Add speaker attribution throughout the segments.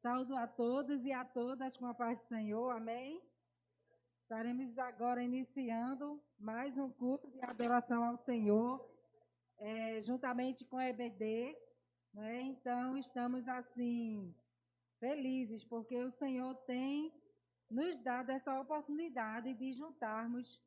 Speaker 1: Saúdo a todos e a todas com a paz do Senhor, amém? Estaremos agora iniciando mais um culto de adoração ao Senhor, juntamente com a EBD, né? Então, estamos assim, felizes, porque o Senhor tem nos dado essa oportunidade de juntarmos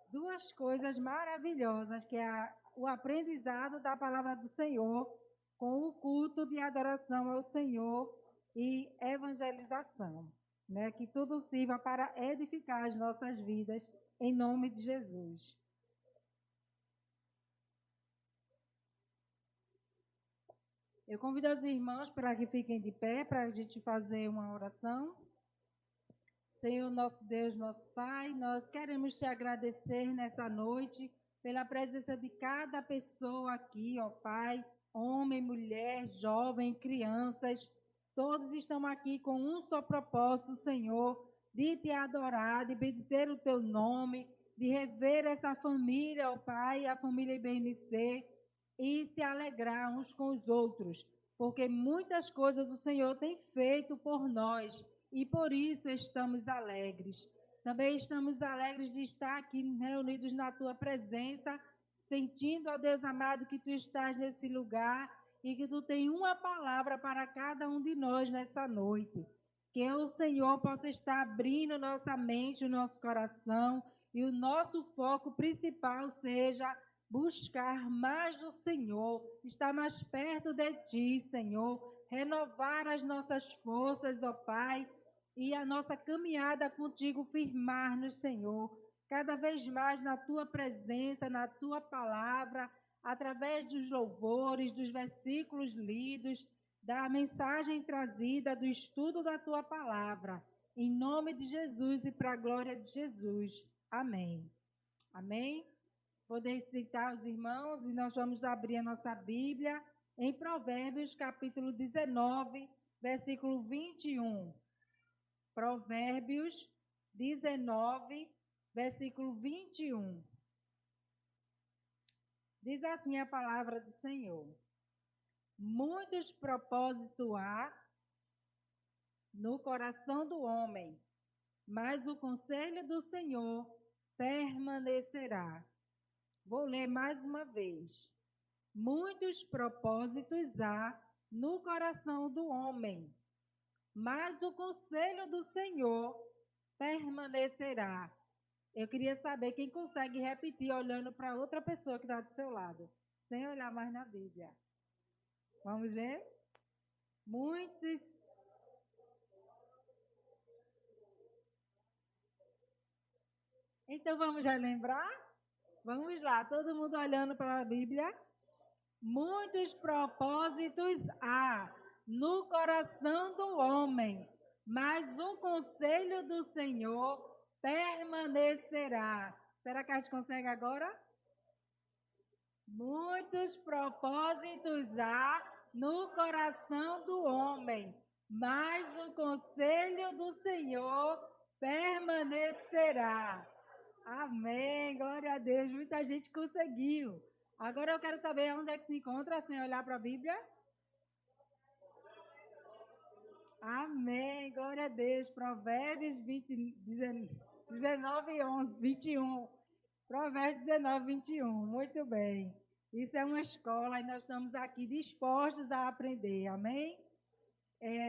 Speaker 1: duas coisas maravilhosas, que é o aprendizado da palavra do Senhor com o culto de adoração ao Senhor e evangelização, né? Que tudo sirva para edificar as nossas vidas, em nome de Jesus. Eu convido os irmãos para que fiquem de pé, para a gente fazer uma oração. Senhor, nosso Deus, nosso Pai, nós queremos te agradecer nessa noite pela presença de cada pessoa aqui, ó Pai, homem, mulher, jovem, crianças, todos estão aqui com um só propósito, Senhor, de te adorar, de bendizer o teu nome, de rever essa família, ó Pai, a família IBNC, e se alegrar uns com os outros, porque muitas coisas o Senhor tem feito por nós, e por isso estamos alegres. Também estamos alegres de estar aqui reunidos na tua presença, sentindo, ó Deus amado, que tu estás nesse lugar e que tu tem uma palavra para cada um de nós nessa noite. Que o Senhor possa estar abrindo nossa mente, o nosso coração, e o nosso foco principal seja buscar mais do Senhor, estar mais perto de ti, Senhor, renovar as nossas forças, ó Pai, e a nossa caminhada contigo firmar-nos, Senhor, cada vez mais na tua presença, na tua palavra, através dos louvores, dos versículos lidos, da mensagem trazida, do estudo da tua palavra. Em nome de Jesus e para a glória de Jesus. Amém. Amém? Podem citar os irmãos e nós vamos abrir a nossa Bíblia em Provérbios, capítulo 19, versículo 21. Provérbios 19, versículo 21. Diz assim a palavra do Senhor: muitos propósitos há no coração do homem, mas o conselho do Senhor permanecerá. Vou ler mais uma vez. Muitos propósitos há no coração do homem, mas o conselho do Senhor permanecerá. Eu queria saber quem consegue repetir olhando para outra pessoa que está do seu lado, sem olhar mais na Bíblia. Vamos ver? Muitos. Então vamos relembrar? Vamos lá, todo mundo olhando para a Bíblia. Muitos propósitos há no coração do homem, mas o conselho do Senhor permanecerá. Será que a gente consegue agora? Muitos propósitos há no coração do homem, mas o conselho do Senhor permanecerá. Amém, glória a Deus, muita gente conseguiu. Agora eu quero saber onde é que se encontra, sem olhar para a Bíblia. Amém, glória a Deus. Provérbios 19, 11, 21. Provérbios 19, 21. Muito bem. Isso é uma escola e nós estamos aqui dispostos a aprender. Amém?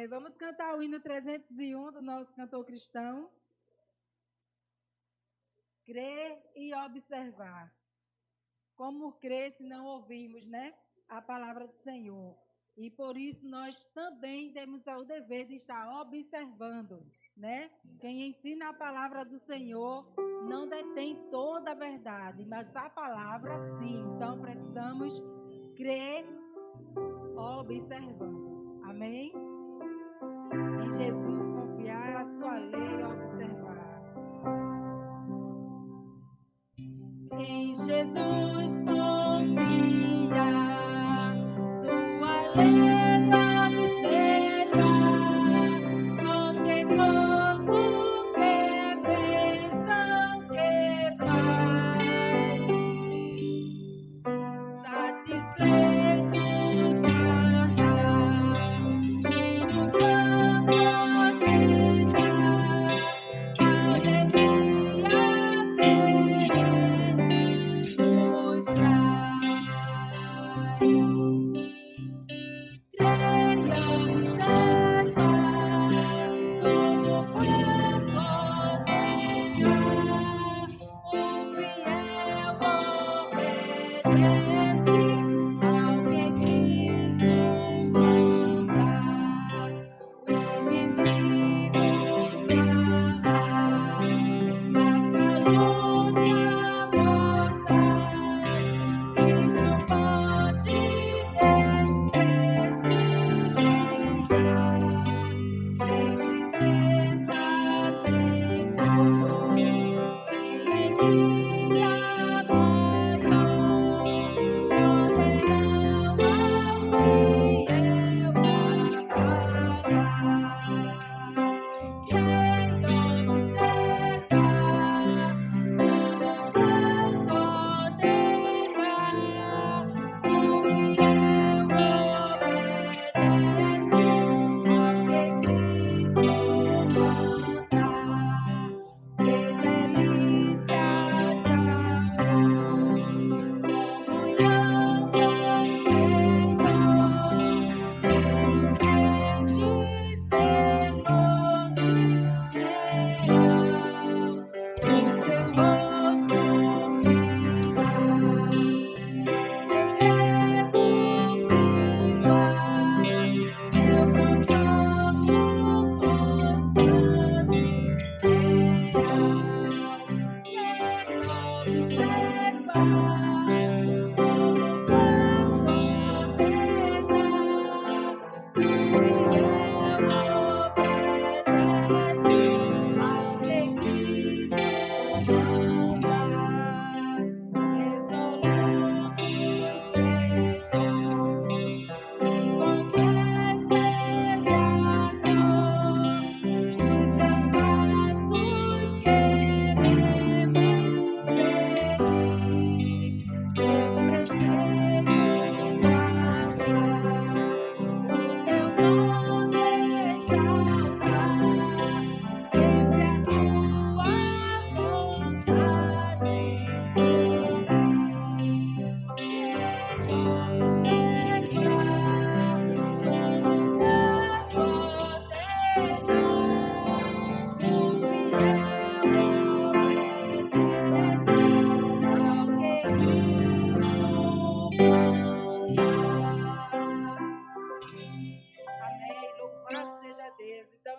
Speaker 1: Vamos cantar o hino 301 do nosso cantor cristão. Crer e observar. Como crer se não ouvirmos, né, a palavra do Senhor? E por isso nós também temos o dever de estar observando, né? Quem ensina a palavra do Senhor não detém toda a verdade, mas a palavra sim. Então precisamos crer observando. Amém? Em Jesus confiar, a sua lei observar. Em Jesus confia, sua lei observa, qualquer coisa que bênção que faz, satisfeitos guardar, tudo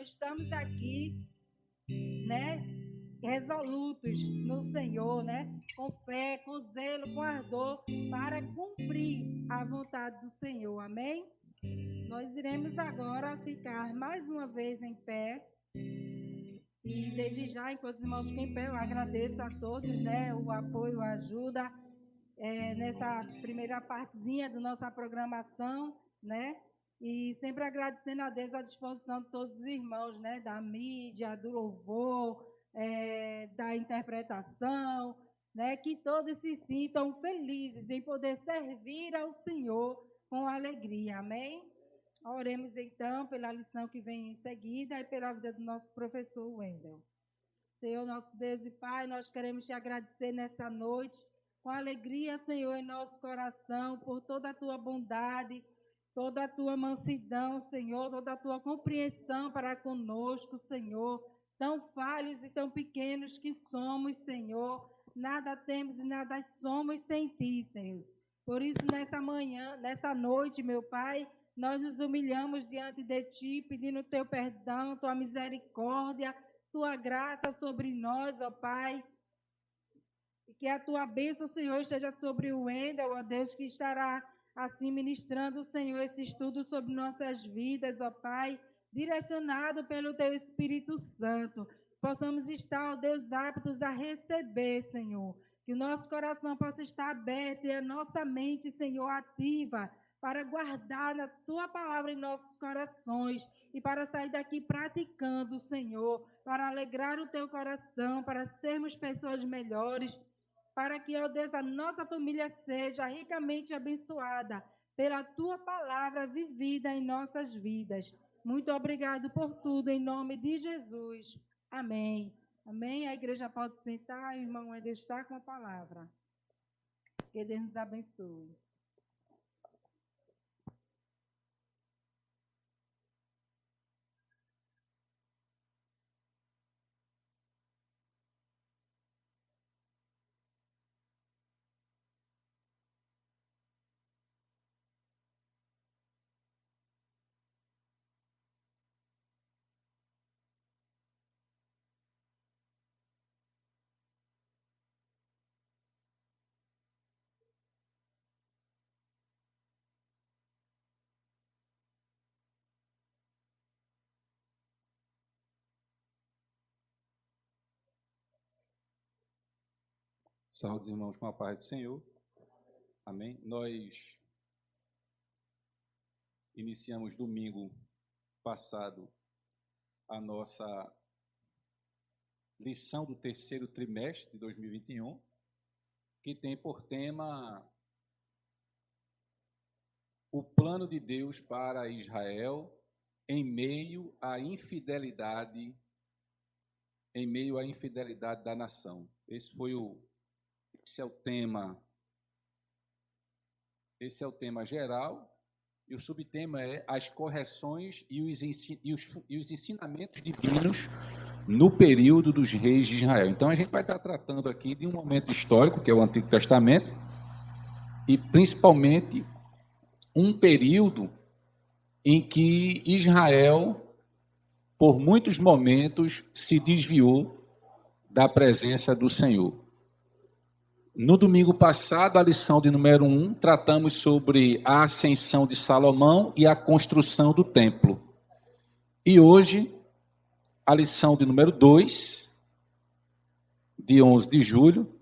Speaker 1: nós estamos aqui, né, resolutos no Senhor, né, com fé, com zelo, com ardor, para cumprir a vontade do Senhor, amém? Nós iremos agora ficar mais uma vez em pé. E desde já, enquanto os irmãos ficam em pé, eu agradeço a todos, né, o apoio, a ajuda nessa primeira partezinha da nossa programação, né? E sempre agradecendo a Deus a disposição de todos os irmãos, né? Da mídia, do louvor, da interpretação, né? Que todos se sintam felizes em poder servir ao Senhor com alegria, amém? Oremos então pela lição que vem em seguida e pela vida do nosso professor Wendel. Senhor, nosso Deus e Pai, nós queremos te agradecer nessa noite, com alegria, Senhor, em nosso coração, por toda a tua bondade, toda a tua mansidão, Senhor, toda a tua compreensão para conosco, Senhor, tão falhos e tão pequenos que somos, Senhor, nada temos e nada somos sem ti, Deus. Por isso, nessa manhã, nessa noite, meu Pai, nós nos humilhamos diante de ti, pedindo teu perdão, tua misericórdia, tua graça sobre nós, ó Pai. E que a tua bênção, Senhor, esteja sobre o Wendel, ó Deus, que estará assim ministrando, Senhor, esse estudo sobre nossas vidas, ó Pai, direcionado pelo teu Espírito Santo. Possamos estar, ó Deus, aptos a receber, Senhor. Que o nosso coração possa estar aberto e a nossa mente, Senhor, ativa, para guardar a tua palavra em nossos corações e para sair daqui praticando, Senhor, para alegrar o teu coração, para sermos pessoas melhores, para que, ó Deus, a nossa família seja ricamente abençoada pela tua palavra vivida em nossas vidas. Muito obrigado por tudo, em nome de Jesus. Amém. Amém. A igreja pode sentar, o irmão Wendel está com a palavra. Que Deus nos abençoe.
Speaker 2: Saúde os irmãos com a paz do Senhor. Amém. Nós iniciamos domingo passado a nossa lição do terceiro trimestre de 2021, que tem por tema o plano de Deus para Israel em meio à infidelidade, da nação. Esse é o tema geral, e o subtema é as correções e os ensinamentos divinos no período dos reis de Israel. Então, a gente vai estar tratando aqui de um momento histórico, que é o Antigo Testamento, e principalmente um período em que Israel, por muitos momentos, se desviou da presença do Senhor. No domingo passado, a lição de número 1, tratamos sobre a ascensão de Salomão e a construção do templo. E hoje, a lição de número 2, de 11 de julho,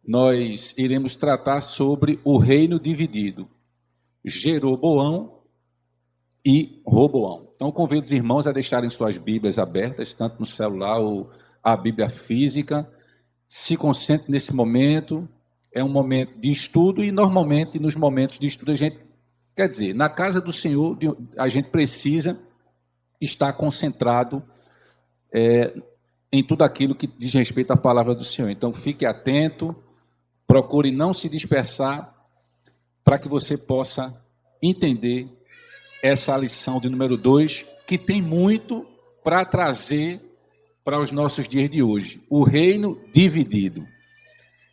Speaker 2: nós iremos tratar sobre o reino dividido, Jeroboão e Roboão. Então, convido os irmãos a deixarem suas Bíblias abertas, tanto no celular ou a Bíblia física. Se concentre nesse momento, é um momento de estudo e normalmente nos momentos de estudo na casa do Senhor, a gente precisa estar concentrado em tudo aquilo que diz respeito à palavra do Senhor. Então, fique atento, procure não se dispersar, para que você possa entender essa lição de número 2, que tem muito para trazer para os nossos dias de hoje. O reino dividido.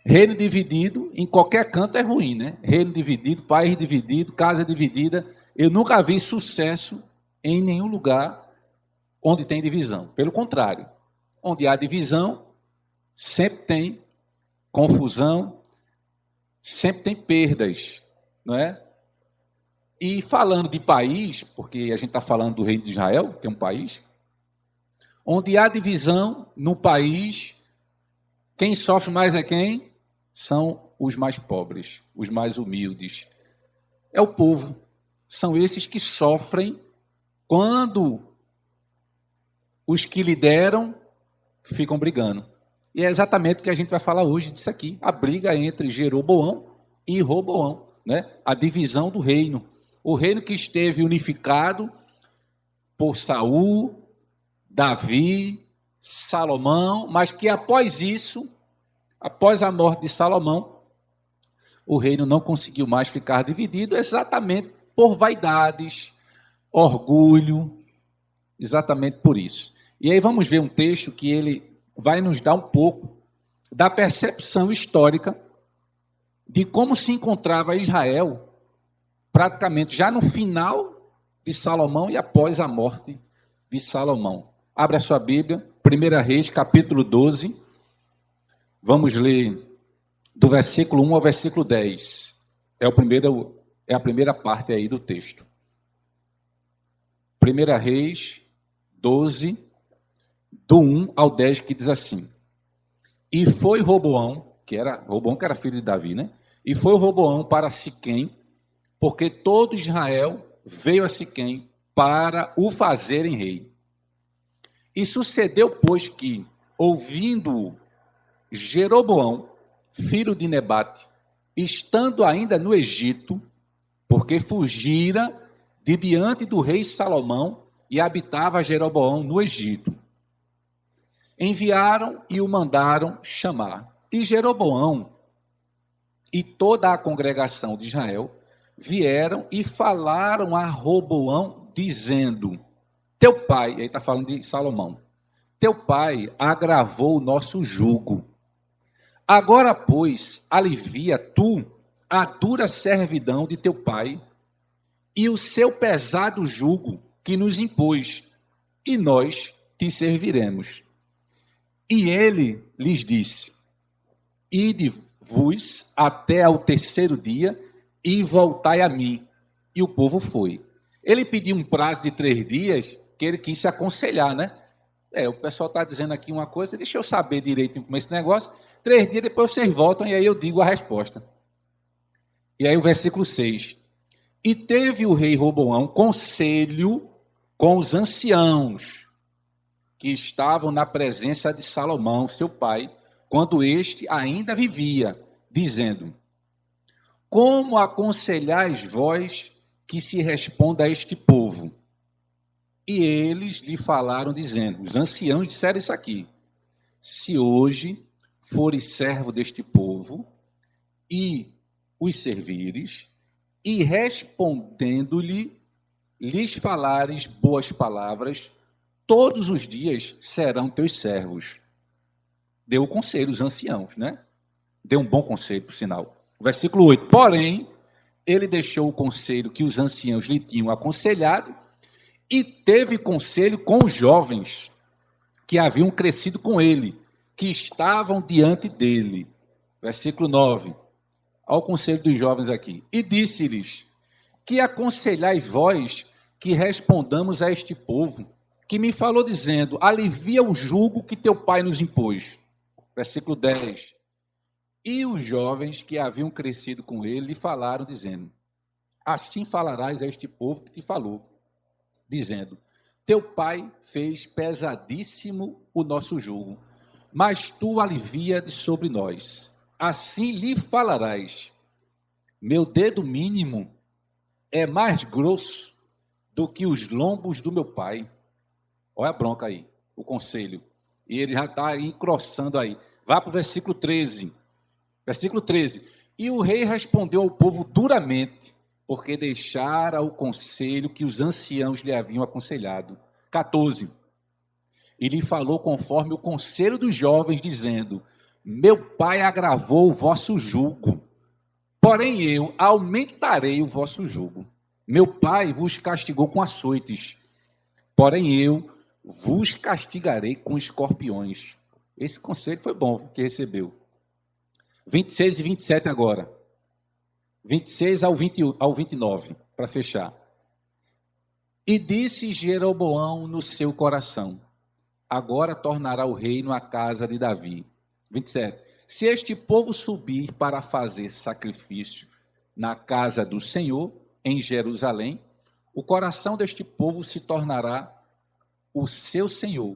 Speaker 2: Reino dividido, em qualquer canto é ruim, né? Reino dividido, país dividido, casa dividida. Eu nunca vi sucesso em nenhum lugar onde tem divisão. Pelo contrário, onde há divisão, sempre tem confusão, sempre tem perdas, não é? E falando de país, porque a gente está falando do reino de Israel, que é um país, onde há divisão no país, quem sofre mais é quem? São os mais pobres, os mais humildes. É o povo. São esses que sofrem quando os que lideram ficam brigando. E é exatamente o que a gente vai falar hoje disso aqui. A briga entre Jeroboão e Roboão, né? A divisão do reino. O reino que esteve unificado por Saul, Davi, Salomão, mas que após isso, após a morte de Salomão, o reino não conseguiu mais ficar dividido exatamente por vaidades, orgulho, exatamente por isso. E aí vamos ver um texto que ele vai nos dar um pouco da percepção histórica de como se encontrava Israel praticamente já no final de Salomão e após a morte de Salomão. Abra a sua Bíblia, 1 Reis, capítulo 12. Vamos ler do versículo 1 ao versículo 10. É a primeira parte aí do texto. 1 Reis 12, do 1 ao 10, que diz assim: E foi Roboão, que era filho de Davi, né? E foi Roboão para Siquém, porque todo Israel veio a Siquém para o fazerem rei. E sucedeu, pois, que, ouvindo Jeroboão, filho de Nebate, estando ainda no Egito, porque fugira de diante do rei Salomão e habitava Jeroboão no Egito, enviaram e o mandaram chamar. E Jeroboão e toda a congregação de Israel vieram e falaram a Roboão, dizendo: Teu pai, aí está falando de Salomão, teu pai agravou o nosso jugo. Agora, pois, alivia tu a dura servidão de teu pai e o seu pesado jugo que nos impôs, e nós te serviremos. E ele lhes disse: Ide-vos até ao terceiro dia e voltai a mim. E o povo foi. Ele pediu um prazo de 3 dias, que ele quis se aconselhar, né? O pessoal está dizendo aqui uma coisa, deixa eu saber direito como é esse negócio. 3 dias depois vocês voltam e aí eu digo a resposta. E aí o versículo 6. E teve o rei Roboão conselho com os anciãos que estavam na presença de Salomão, seu pai, quando este ainda vivia, dizendo: Como aconselhais vós que se responda a este povo? E eles lhe falaram, dizendo, os anciãos disseram isso aqui: Se hoje fores servo deste povo e os servires, e respondendo-lhe, lhes falares boas palavras, todos os dias serão teus servos. Deu o conselho, os anciãos, né? Deu um bom conselho, por sinal. Versículo 8. Porém, ele deixou o conselho que os anciãos lhe tinham aconselhado e teve conselho com os jovens que haviam crescido com ele, que estavam diante dele. Versículo 9. Olha o conselho dos jovens aqui. E disse-lhes: Que aconselhais vós que respondamos a este povo, que me falou dizendo: Alivia o jugo que teu pai nos impôs. Versículo 10. E os jovens que haviam crescido com ele lhe falaram, dizendo: Assim falarás a este povo que te falou, dizendo: Teu pai fez pesadíssimo o nosso jugo, mas tu alivia de sobre nós. Assim lhe falarás: Meu dedo mínimo é mais grosso do que os lombos do meu pai. Olha a bronca aí, o conselho. E ele já está encroçando aí. Vá para o versículo 13. Versículo 13. E o rei respondeu ao povo duramente, porque deixara o conselho que os anciãos lhe haviam aconselhado. 14. E lhe falou conforme o conselho dos jovens, dizendo: Meu pai agravou o vosso jugo, porém eu aumentarei o vosso jugo. Meu pai vos castigou com açoites, porém eu vos castigarei com escorpiões. Esse conselho foi bom que recebeu. 26 e 27 agora. 26 ao 29, para fechar. E disse Jeroboão no seu coração: agora tornará o reino à casa de Davi. 27. Se este povo subir para fazer sacrifício na casa do Senhor, em Jerusalém, o coração deste povo se tornará o seu senhor,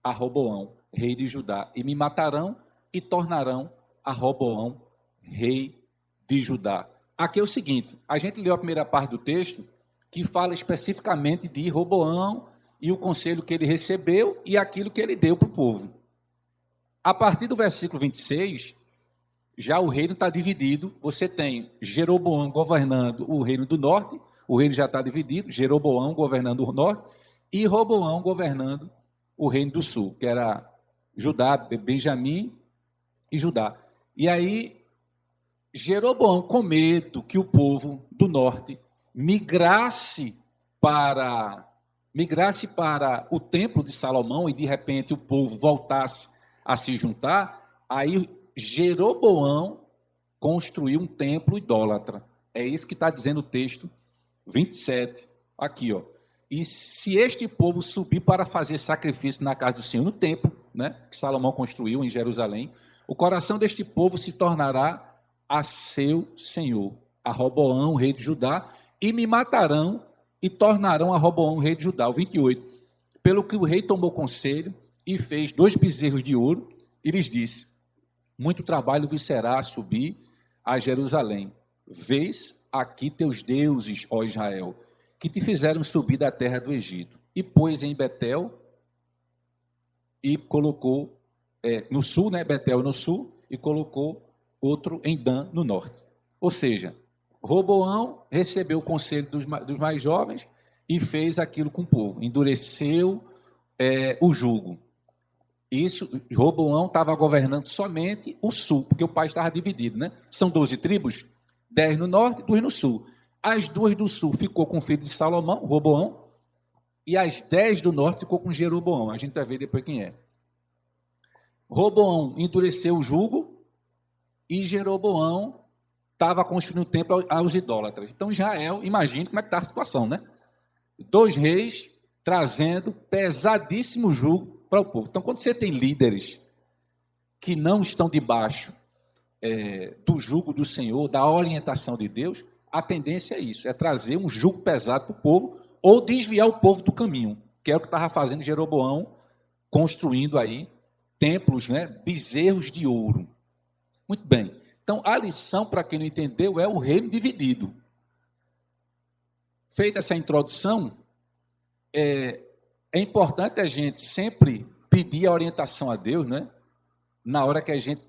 Speaker 2: a Roboão, rei de Judá, e me matarão e tornarão a Roboão, rei de Judá. Aqui é o seguinte, a gente leu a primeira parte do texto, que fala especificamente de Roboão e o conselho que ele recebeu e aquilo que ele deu para o povo. A partir do versículo 26, já o reino está dividido. Você tem Jeroboão governando o reino do norte, o reino já está dividido, Jeroboão governando o norte e Roboão governando o reino do sul, que era Judá, Benjamim e Judá. E aí, Jeroboão, com medo que o povo do norte migrasse para o templo de Salomão e, de repente, o povo voltasse a se juntar, aí Jeroboão construiu um templo idólatra. É isso que está dizendo o texto 27, aqui, ó. E se este povo subir para fazer sacrifício na casa do Senhor, no templo, né, que Salomão construiu em Jerusalém, o coração deste povo se tornará a seu senhor, a Roboão, rei de Judá, e me matarão e tornarão a Roboão, rei de Judá. O 28. Pelo que o rei tomou conselho e fez 2 bezerros de ouro, e lhes disse: muito trabalho vos será subir a Jerusalém. Vês aqui teus deuses, ó Israel, que te fizeram subir da terra do Egito. E pôs em Betel e colocou, no sul, né, Betel no sul, e colocou outro em Dan, no norte. Ou seja, Roboão recebeu o conselho dos mais jovens e fez aquilo com o povo, endureceu o jugo. Isso, Roboão estava governando somente o sul, porque o país estava dividido, né? São 12 tribos, 10 no norte e 2 no sul. As 2 do sul ficou com o filho de Salomão, Roboão, e as 10 do norte ficou com Jeroboão. A gente vai ver depois quem é. Roboão endureceu o jugo e Jeroboão estava construindo o templo aos idólatras. Então, Israel, imagine como é que está a situação, né? 2 reis trazendo pesadíssimo jugo para o povo. Então, quando você tem líderes que não estão debaixo do jugo do Senhor, da orientação de Deus, a tendência é isso, é trazer um jugo pesado para o povo ou desviar o povo do caminho, que é o que estava fazendo Jeroboão, construindo aí templos, né, bezerros de ouro. Muito bem. Então, a lição, para quem não entendeu, é o reino dividido. Feita essa introdução, é importante a gente sempre pedir a orientação a Deus, né? Na hora que a gente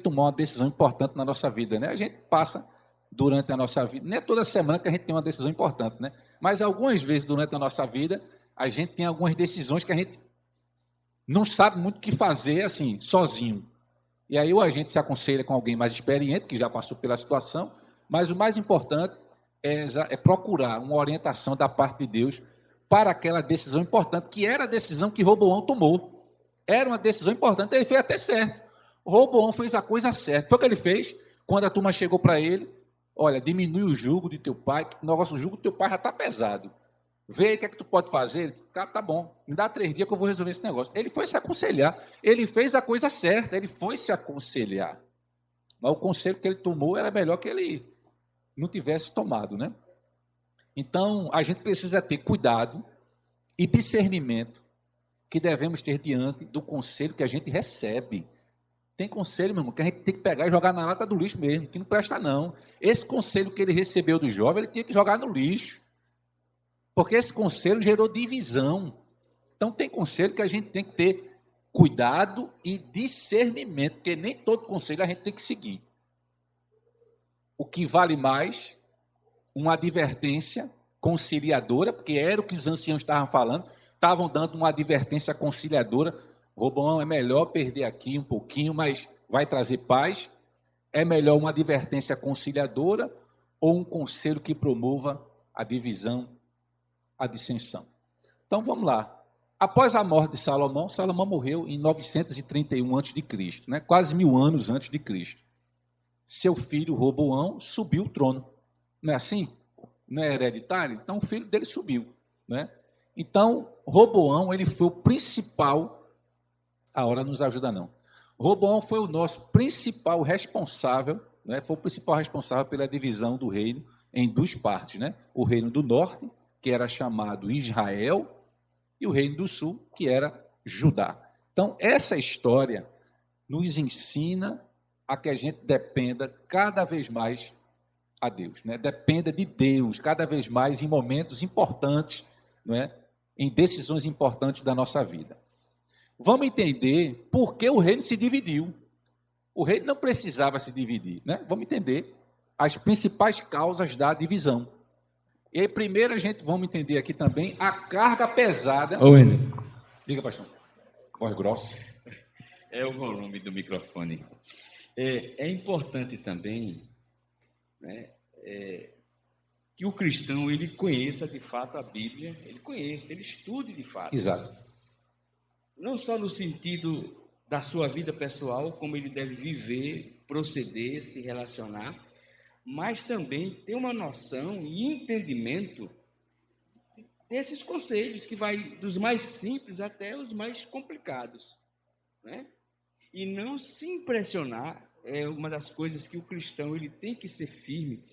Speaker 2: tomar uma decisão importante na nossa vida, né? A gente passa durante a nossa vida, não é toda semana que a gente tem uma decisão importante, né? Mas algumas vezes durante a nossa vida, a gente tem algumas decisões que a gente não sabe muito o que fazer assim, sozinho. E aí ou a gente se aconselha com alguém mais experiente, que já passou pela situação, mas o mais importante é procurar uma orientação da parte de Deus para aquela decisão importante, que era a decisão que Roboão tomou. Era uma decisão importante, ele fez até certo. Roboão fez a coisa certa. Foi o que ele fez quando a turma chegou para ele: olha, diminui o jugo de teu pai, que o jugo do teu pai já está pesado. Vê aí o que é que tu pode fazer. Ele disse: tá bom, me dá 3 dias que eu vou resolver esse negócio. Ele foi se aconselhar, ele fez a coisa certa, ele foi se aconselhar. Mas o conselho que ele tomou era melhor que ele não tivesse tomado, né? Então, a gente precisa ter cuidado e discernimento que devemos ter diante do conselho que a gente recebe. Tem conselho, meu irmão, que a gente tem que pegar e jogar na lata do lixo mesmo, que não presta não. Esse conselho que ele recebeu do jovem, ele tinha que jogar no lixo. Porque esse conselho gerou divisão. Então, tem conselho que a gente tem que ter cuidado e discernimento, porque nem todo conselho a gente tem que seguir. O que vale mais, uma advertência conciliadora, porque era o que os anciãos estavam falando, estavam dando uma advertência conciliadora. Roboão, é melhor perder aqui um pouquinho, mas vai trazer paz. É melhor uma advertência conciliadora ou um conselho que promova a divisão, a dissensão. Então, vamos lá. Após a morte de Salomão, Salomão morreu em 931 a.C., né? Quase 1000 anos antes de Cristo. Seu filho Roboão subiu o trono. Não é assim? Não é hereditário? Então, o filho dele subiu, né? Então, Roboão, ele foi o principal... A hora não nos ajuda, não. Roboão foi o nosso principal responsável, né? Foi o principal responsável pela divisão do reino em duas partes, né? O reino do norte, que era chamado Israel, e o reino do sul, que era Judá. Então, essa história nos ensina a que a gente dependa cada vez mais a Deus, né? Dependa de Deus cada vez mais em momentos importantes, não é? Em decisões importantes da nossa vida. Vamos entender por que o reino se dividiu. O reino não precisava se dividir, né? Vamos entender as principais causas da divisão. E aí, primeiro, vamos entender aqui também a carga pesada.
Speaker 3: Ô, Wender.
Speaker 2: Diga, pastor. Voz grossa.
Speaker 3: É o volume do microfone. É importante também, né, que o cristão ele conheça de fato a Bíblia, ele estude de fato.
Speaker 2: Exato.
Speaker 3: Não só no sentido da sua vida pessoal, como ele deve viver, proceder, se relacionar, mas também ter uma noção e entendimento desses conselhos, que vai dos mais simples até os mais complicados, né? E não se impressionar, é uma das coisas que o cristão ele tem que ser firme.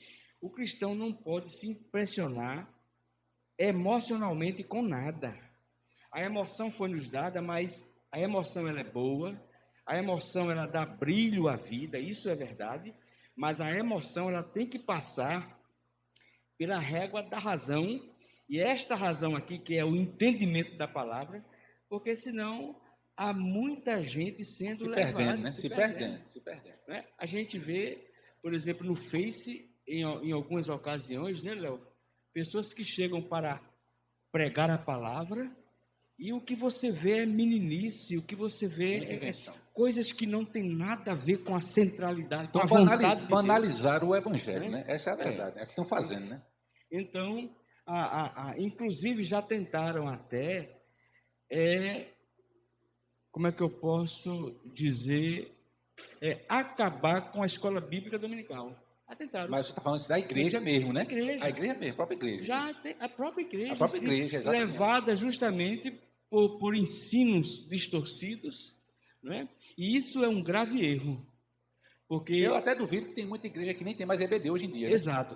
Speaker 3: O cristão não pode se impressionar emocionalmente com nada. A emoção foi nos dada, mas a emoção ela é boa, a emoção ela dá brilho à vida, isso é verdade, mas a emoção ela tem que passar pela régua da razão, e esta razão aqui, que é o entendimento da palavra, porque senão há muita gente sendo levada,
Speaker 2: né? Se perdendo.
Speaker 3: Né? A gente vê, por exemplo, no Face, em algumas ocasiões, né, Léo? Pessoas que chegam para pregar a palavra e o que você vê é meninice, o que você vê é coisas que não tem nada a ver com a centralidade,
Speaker 2: então,
Speaker 3: com a vontade de
Speaker 2: banalizar
Speaker 3: Deus.
Speaker 2: o evangelho, né? Essa é a verdade, é o que estão fazendo, né?
Speaker 3: Então, inclusive já tentaram até, como é que eu posso dizer, acabar com a escola bíblica dominical. Tentaram.
Speaker 2: Mas você está falando isso da igreja mesmo, né?
Speaker 3: Igreja.
Speaker 2: A igreja mesmo, a própria igreja.
Speaker 3: Já tem a própria igreja.
Speaker 2: A própria igreja, exatamente.
Speaker 3: Levada justamente por ensinos distorcidos, né? E isso é um grave erro. Porque
Speaker 2: eu até duvido que tem muita igreja que nem tem mais EBD hoje em dia. Né?
Speaker 3: Exato.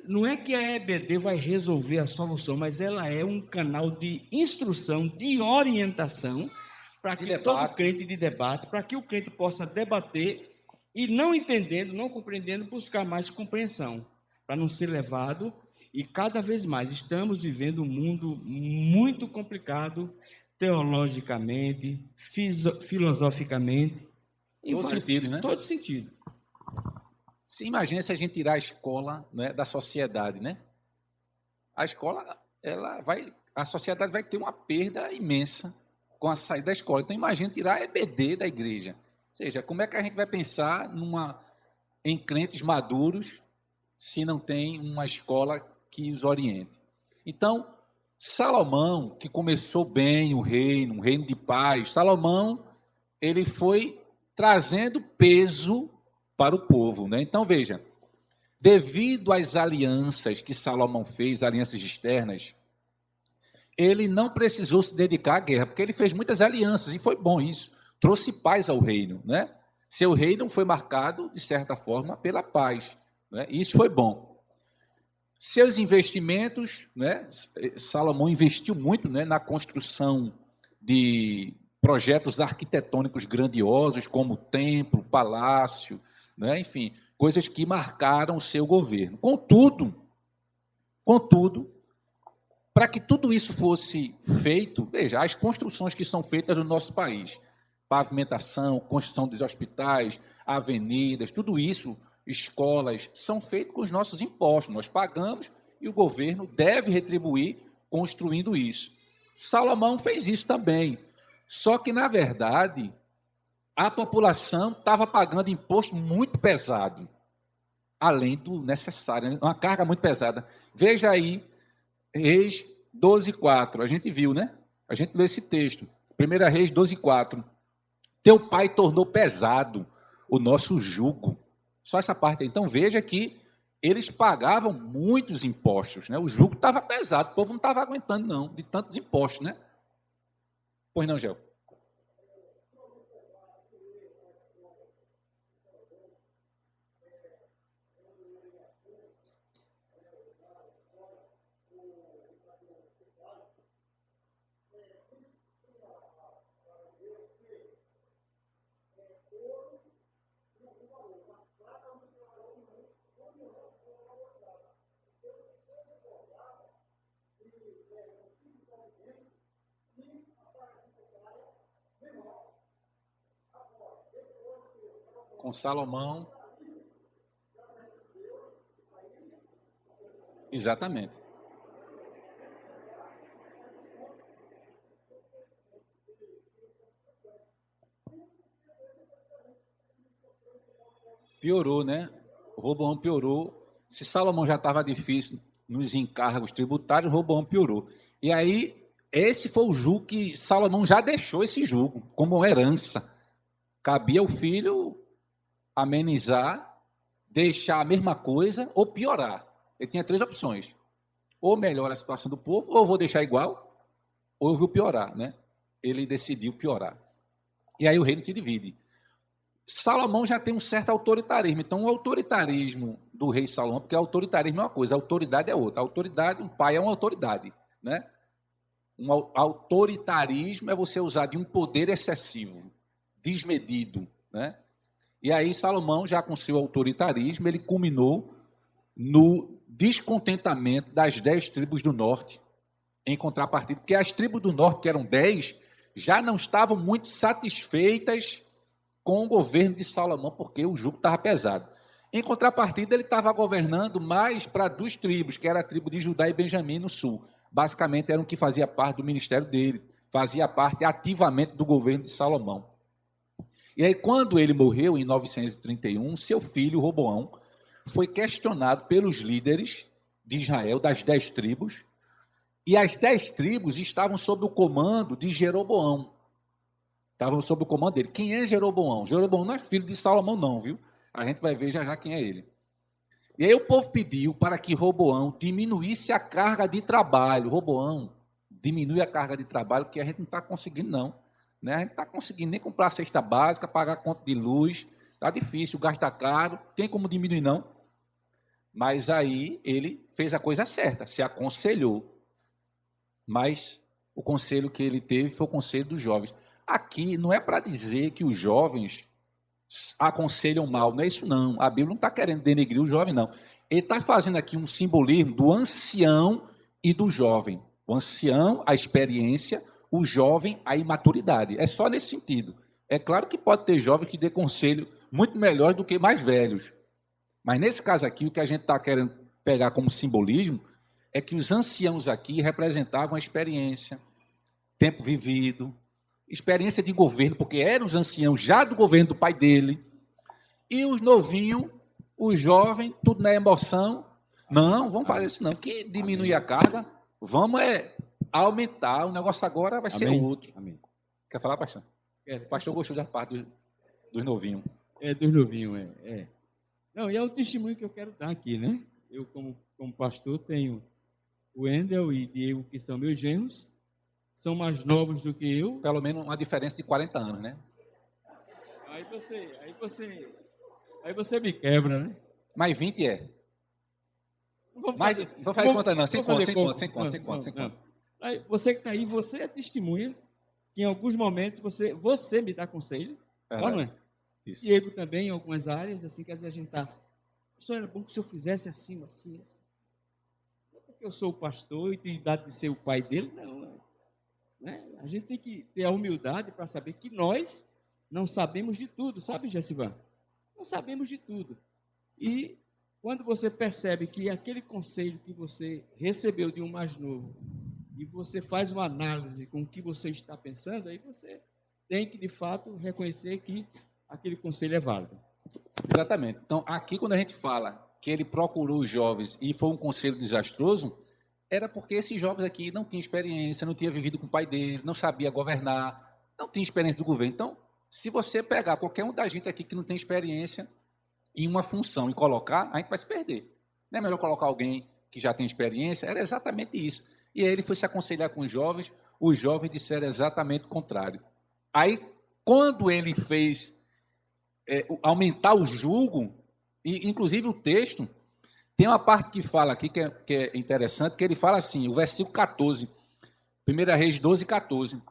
Speaker 3: Não é que a EBD vai resolver a solução, mas ela é um canal de instrução, de orientação, para que todo crente de debate, para que o crente possa debater e não entendendo, não compreendendo, buscar mais compreensão, para não ser levado. E cada vez mais estamos vivendo um mundo muito complicado, teologicamente, filosoficamente.
Speaker 2: Em todo sentido, né?
Speaker 3: Todo sentido.
Speaker 2: Se imagina se a gente tirar a escola, né, da sociedade, né? A escola, a sociedade vai ter uma perda imensa com a saída da escola. Então imagina tirar a EBD da igreja. Ou seja, como é que a gente vai pensar em crentes maduros se não tem uma escola que os oriente? Então, Salomão, que começou bem um reino de paz, Salomão, ele foi trazendo peso para o povo, né? Então, veja, devido às alianças que Salomão fez, alianças externas, ele não precisou se dedicar à guerra, porque ele fez muitas alianças, e foi bom isso. Trouxe paz ao reino, né? Seu reino foi marcado, de certa forma, pela paz, né? Isso foi bom. Seus investimentos, né? Salomão investiu muito, né, na construção de projetos arquitetônicos grandiosos, como templo, palácio, né? Enfim, coisas que marcaram o seu governo. Contudo, para que tudo isso fosse feito, veja, as construções que são feitas no nosso país, pavimentação, construção dos hospitais, avenidas, tudo isso, escolas, são feitas com os nossos impostos. Nós pagamos e o governo deve retribuir construindo isso. Salomão fez isso também. Só que, na verdade, a população estava pagando imposto muito pesado, além do necessário, uma carga muito pesada. Veja aí, Reis 12:4, a gente viu, né? A gente leu esse texto. 1 Reis 12:4. Teu pai tornou pesado o nosso jugo. Só essa parte aí. Então veja que eles pagavam muitos impostos, né? O jugo estava pesado, o povo não estava aguentando, não, de tantos impostos, né? Pois não, Gel? Com Salomão. Exatamente. Piorou, né? O Roboão piorou. Se Salomão já estava difícil nos encargos tributários, o Roboão piorou. E aí, esse foi o jugo que Salomão já deixou esse jugo, como herança. Cabia ao filho amenizar, deixar a mesma coisa ou piorar. Ele tinha 3 opções. Ou melhora a situação do povo, ou eu vou deixar igual, ou eu vou piorar, né? Ele decidiu piorar. E aí o reino se divide. Salomão já tem um certo autoritarismo. Então, o autoritarismo do rei Salomão, porque autoritarismo é uma coisa, a autoridade é outra. A autoridade, um pai é uma autoridade, né? Um autoritarismo é você usar de um poder excessivo, desmedido, né? E aí Salomão, já com seu autoritarismo, ele culminou no descontentamento das 10 tribos do norte, em contrapartida, porque as tribos do norte, que eram 10, já não estavam muito satisfeitas com o governo de Salomão, porque o jugo estava pesado. Em contrapartida, ele estava governando mais para 2 tribos, que era a tribo de Judá e Benjamim no sul. Basicamente, eram que fazia parte do ministério dele, fazia parte ativamente do governo de Salomão. E aí, quando ele morreu, em 931, seu filho, Roboão, foi questionado pelos líderes de Israel, das 10 tribos, e as 10 tribos estavam sob o comando de Jeroboão. Estavam sob o comando dele. Quem é Jeroboão? Jeroboão não é filho de Salomão, não, viu? A gente vai ver já já quem é ele. E aí o povo pediu para que Roboão diminuísse a carga de trabalho. Roboão, diminui a carga de trabalho, que a gente não está conseguindo, não. Né? A gente não está conseguindo nem comprar a cesta básica, pagar a conta de luz. Está difícil, gasta caro. Tem como diminuir, não. Mas aí ele fez a coisa certa, se aconselhou. Mas o conselho que ele teve foi o conselho dos jovens. Aqui não é para dizer que os jovens aconselham mal, não é isso não. A Bíblia não está querendo denegrir o jovem, não. Ele está fazendo aqui um simbolismo do ancião e do jovem. O ancião, a experiência, o jovem, a imaturidade. É só nesse sentido. É claro que pode ter jovens que dê conselho muito melhor do que mais velhos. Mas nesse caso aqui, o que a gente está querendo pegar como simbolismo é que os anciãos aqui representavam a experiência, tempo vivido, experiência de governo, porque eram os anciãos já do governo do pai dele, e os novinhos, os jovens, tudo na emoção. Não, vamos fazer isso não, que diminui a carga, vamos aumentar, o negócio agora vai ser outro.
Speaker 3: Amém.
Speaker 2: Quer falar, pastor? O pastor gostou da parte dos novinhos.
Speaker 3: Dos novinhos, Não, e é o testemunho que eu quero dar aqui, né? Eu, como pastor, tenho o Wendel e Diego, que são meus genros, são mais novos do que eu.
Speaker 2: Pelo menos uma diferença de 40 anos, né?
Speaker 3: Aí você me quebra, né?
Speaker 2: Mais 20 é.
Speaker 3: Não
Speaker 2: vou fazer conta não, sem conta.
Speaker 3: Aí, você que está aí, você é testemunha que em alguns momentos você me dá conselho, não é?
Speaker 2: Isso.
Speaker 3: Diego também, em algumas áreas, assim, que às vezes a gente está... Só era bom que o senhor fizesse assim. Não é porque eu sou o pastor e tenho idade de ser o pai dele, não. Né? A gente tem que ter a humildade para saber que nós não sabemos de tudo, sabe, Gessivan? Não sabemos de tudo. E quando você percebe que aquele conselho que você recebeu de um mais novo, e você faz uma análise com o que você está pensando, aí você tem que, de fato, reconhecer que aquele conselho é válido.
Speaker 2: Exatamente. Então, aqui, quando a gente fala que ele procurou os jovens e foi um conselho desastroso, era porque esses jovens aqui não tinham experiência, não tinham vivido com o pai dele, não sabia governar, não tinha experiência do governo. Então, se você pegar qualquer um da gente aqui que não tem experiência em uma função e colocar, a gente vai se perder. Não é melhor colocar alguém que já tem experiência? Era exatamente isso. E aí ele foi se aconselhar com os jovens disseram exatamente o contrário. Aí, quando ele fez aumentar o jugo, e inclusive o texto, tem uma parte que fala aqui que é interessante, que ele fala assim, o versículo 14, 1 Reis 12, 14,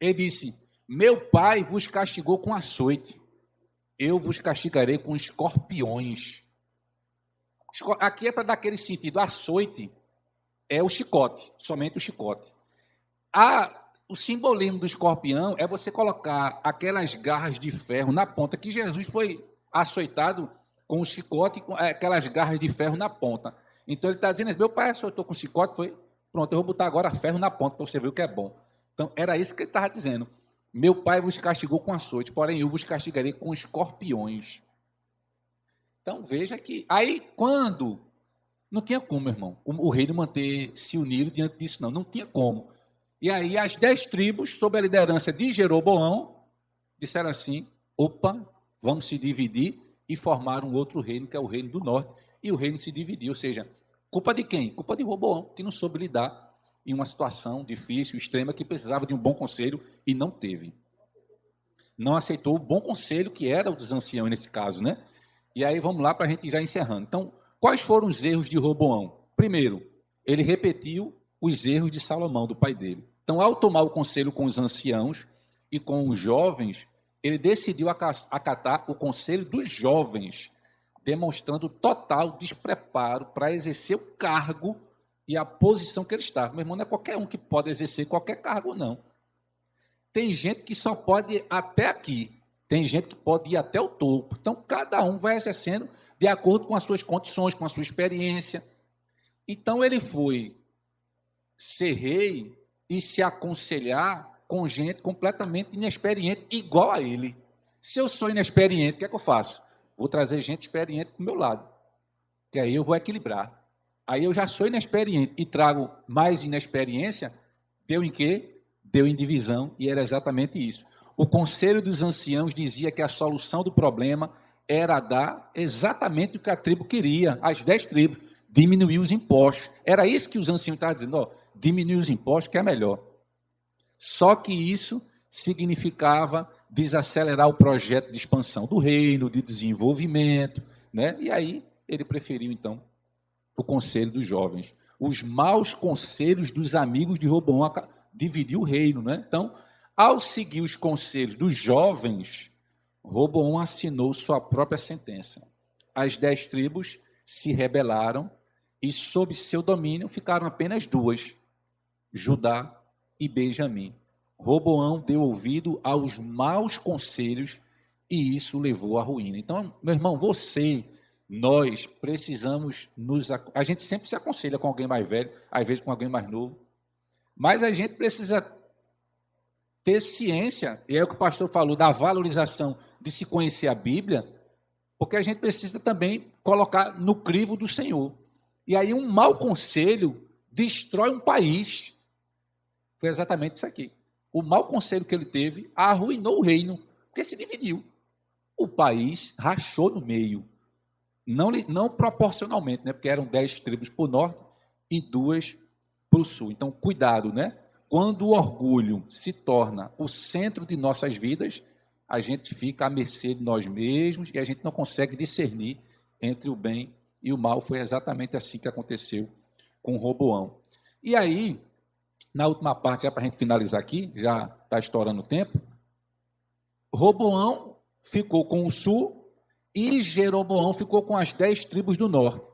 Speaker 2: ele disse, meu pai vos castigou com açoite, eu vos castigarei com escorpiões. Aqui é para dar aquele sentido, açoite é o chicote, somente o chicote. O simbolismo do escorpião é você colocar aquelas garras de ferro na ponta, que Jesus foi açoitado com o chicote, com aquelas garras de ferro na ponta. Então ele está dizendo, meu pai açoitou com chicote, foi, pronto, eu vou botar agora ferro na ponta, para você ver o que é bom. Então era isso que ele estava dizendo. Meu pai vos castigou com açoite, porém eu vos castigarei com escorpiões. Então veja que, aí quando, não tinha como, meu irmão, o reino manter-se unido diante disso, não tinha como. E aí as 10 tribos, sob a liderança de Jeroboão, disseram assim, opa, vamos se dividir e formar um outro reino, que é o reino do norte, e o reino se dividiu, ou seja, culpa de quem? Culpa de Roboão, que não soube lidar em uma situação difícil, extrema, que precisava de um bom conselho e não teve. Não aceitou o bom conselho, que era o dos anciãos nesse caso, né? E aí vamos lá para a gente ir já encerrando. Então, quais foram os erros de Roboão? Primeiro, ele repetiu os erros de Salomão, do pai dele. Então, ao tomar o conselho com os anciãos e com os jovens, ele decidiu acatar o conselho dos jovens, demonstrando total despreparo para exercer o cargo e a posição que ele estava. Meu irmão, não é qualquer um que pode exercer qualquer cargo, não. Tem gente que só pode ir até aqui, tem gente que pode ir até o topo. Então, cada um vai exercendo de acordo com as suas condições, com a sua experiência. Então, ele foi ser rei e se aconselhar com gente completamente inexperiente, igual a ele. Se eu sou inexperiente, o que é que eu faço? Vou trazer gente experiente para o meu lado, que aí eu vou equilibrar. Aí eu já sou inexperiente e trago mais inexperiência, deu em quê? Deu em divisão, e era exatamente isso. O conselho dos anciãos dizia que a solução do problema era dar exatamente o que a tribo queria, as 10 tribos, diminuir os impostos. Era isso que os anciãos estavam dizendo, ó, diminuir os impostos que é melhor. Só que isso significava desacelerar o projeto de expansão do reino, de desenvolvimento, né? E aí ele preferiu, então, o conselho dos jovens. Os maus conselhos dos amigos de Roboão dividiu o reino, né? Então, ao seguir os conselhos dos jovens, Roboão assinou sua própria sentença. As 10 tribos se rebelaram e, sob seu domínio, ficaram apenas 2, Judá e Benjamim. Roboão deu ouvido aos maus conselhos e isso levou à ruína. Então, meu irmão, nós precisamos a gente sempre se aconselha com alguém mais velho, às vezes com alguém mais novo, mas a gente precisa ter ciência, e é o que o pastor falou, da valorização de se conhecer a Bíblia, porque a gente precisa também colocar no crivo do Senhor. E aí um mau conselho destrói um país. Foi exatamente isso aqui. O mau conselho que ele teve arruinou o reino, porque se dividiu. O país rachou no meio. Não proporcionalmente, né? Porque eram 10 tribos para o norte e 2 para o sul. Então, cuidado, né? Quando o orgulho se torna o centro de nossas vidas, a gente fica à mercê de nós mesmos e a gente não consegue discernir entre o bem e o mal. Foi exatamente assim que aconteceu com Roboão. E aí, na última parte, já para a gente finalizar aqui, já está estourando o tempo, Roboão ficou com o sul e Jeroboão ficou com as 10 tribos do norte.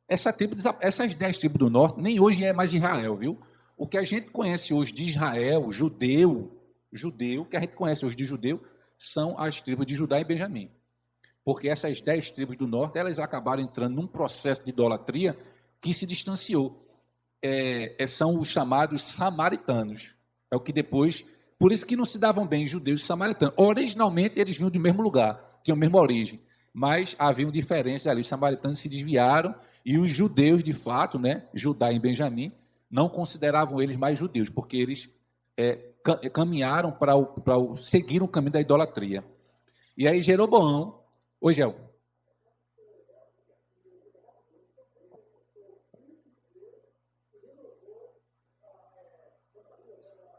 Speaker 2: Essas 10 tribos do norte nem hoje é mais Israel, viu? O que a gente conhece hoje de Israel, judeu, que a gente conhece hoje de judeu, são as tribos de Judá e Benjamim. Porque essas 10 tribos do norte, elas acabaram entrando num processo de idolatria que se distanciou. São os chamados samaritanos. É o que depois... Por isso que não se davam bem judeus e samaritanos. Originalmente, eles vinham do mesmo lugar, tinham a mesma origem, mas haviam diferenças ali. Os samaritanos se desviaram E os judeus, de fato, né, Judá e Benjamim, não consideravam eles mais judeus, porque eles caminharam seguiram o caminho da idolatria. E aí Jeroboão, Gel,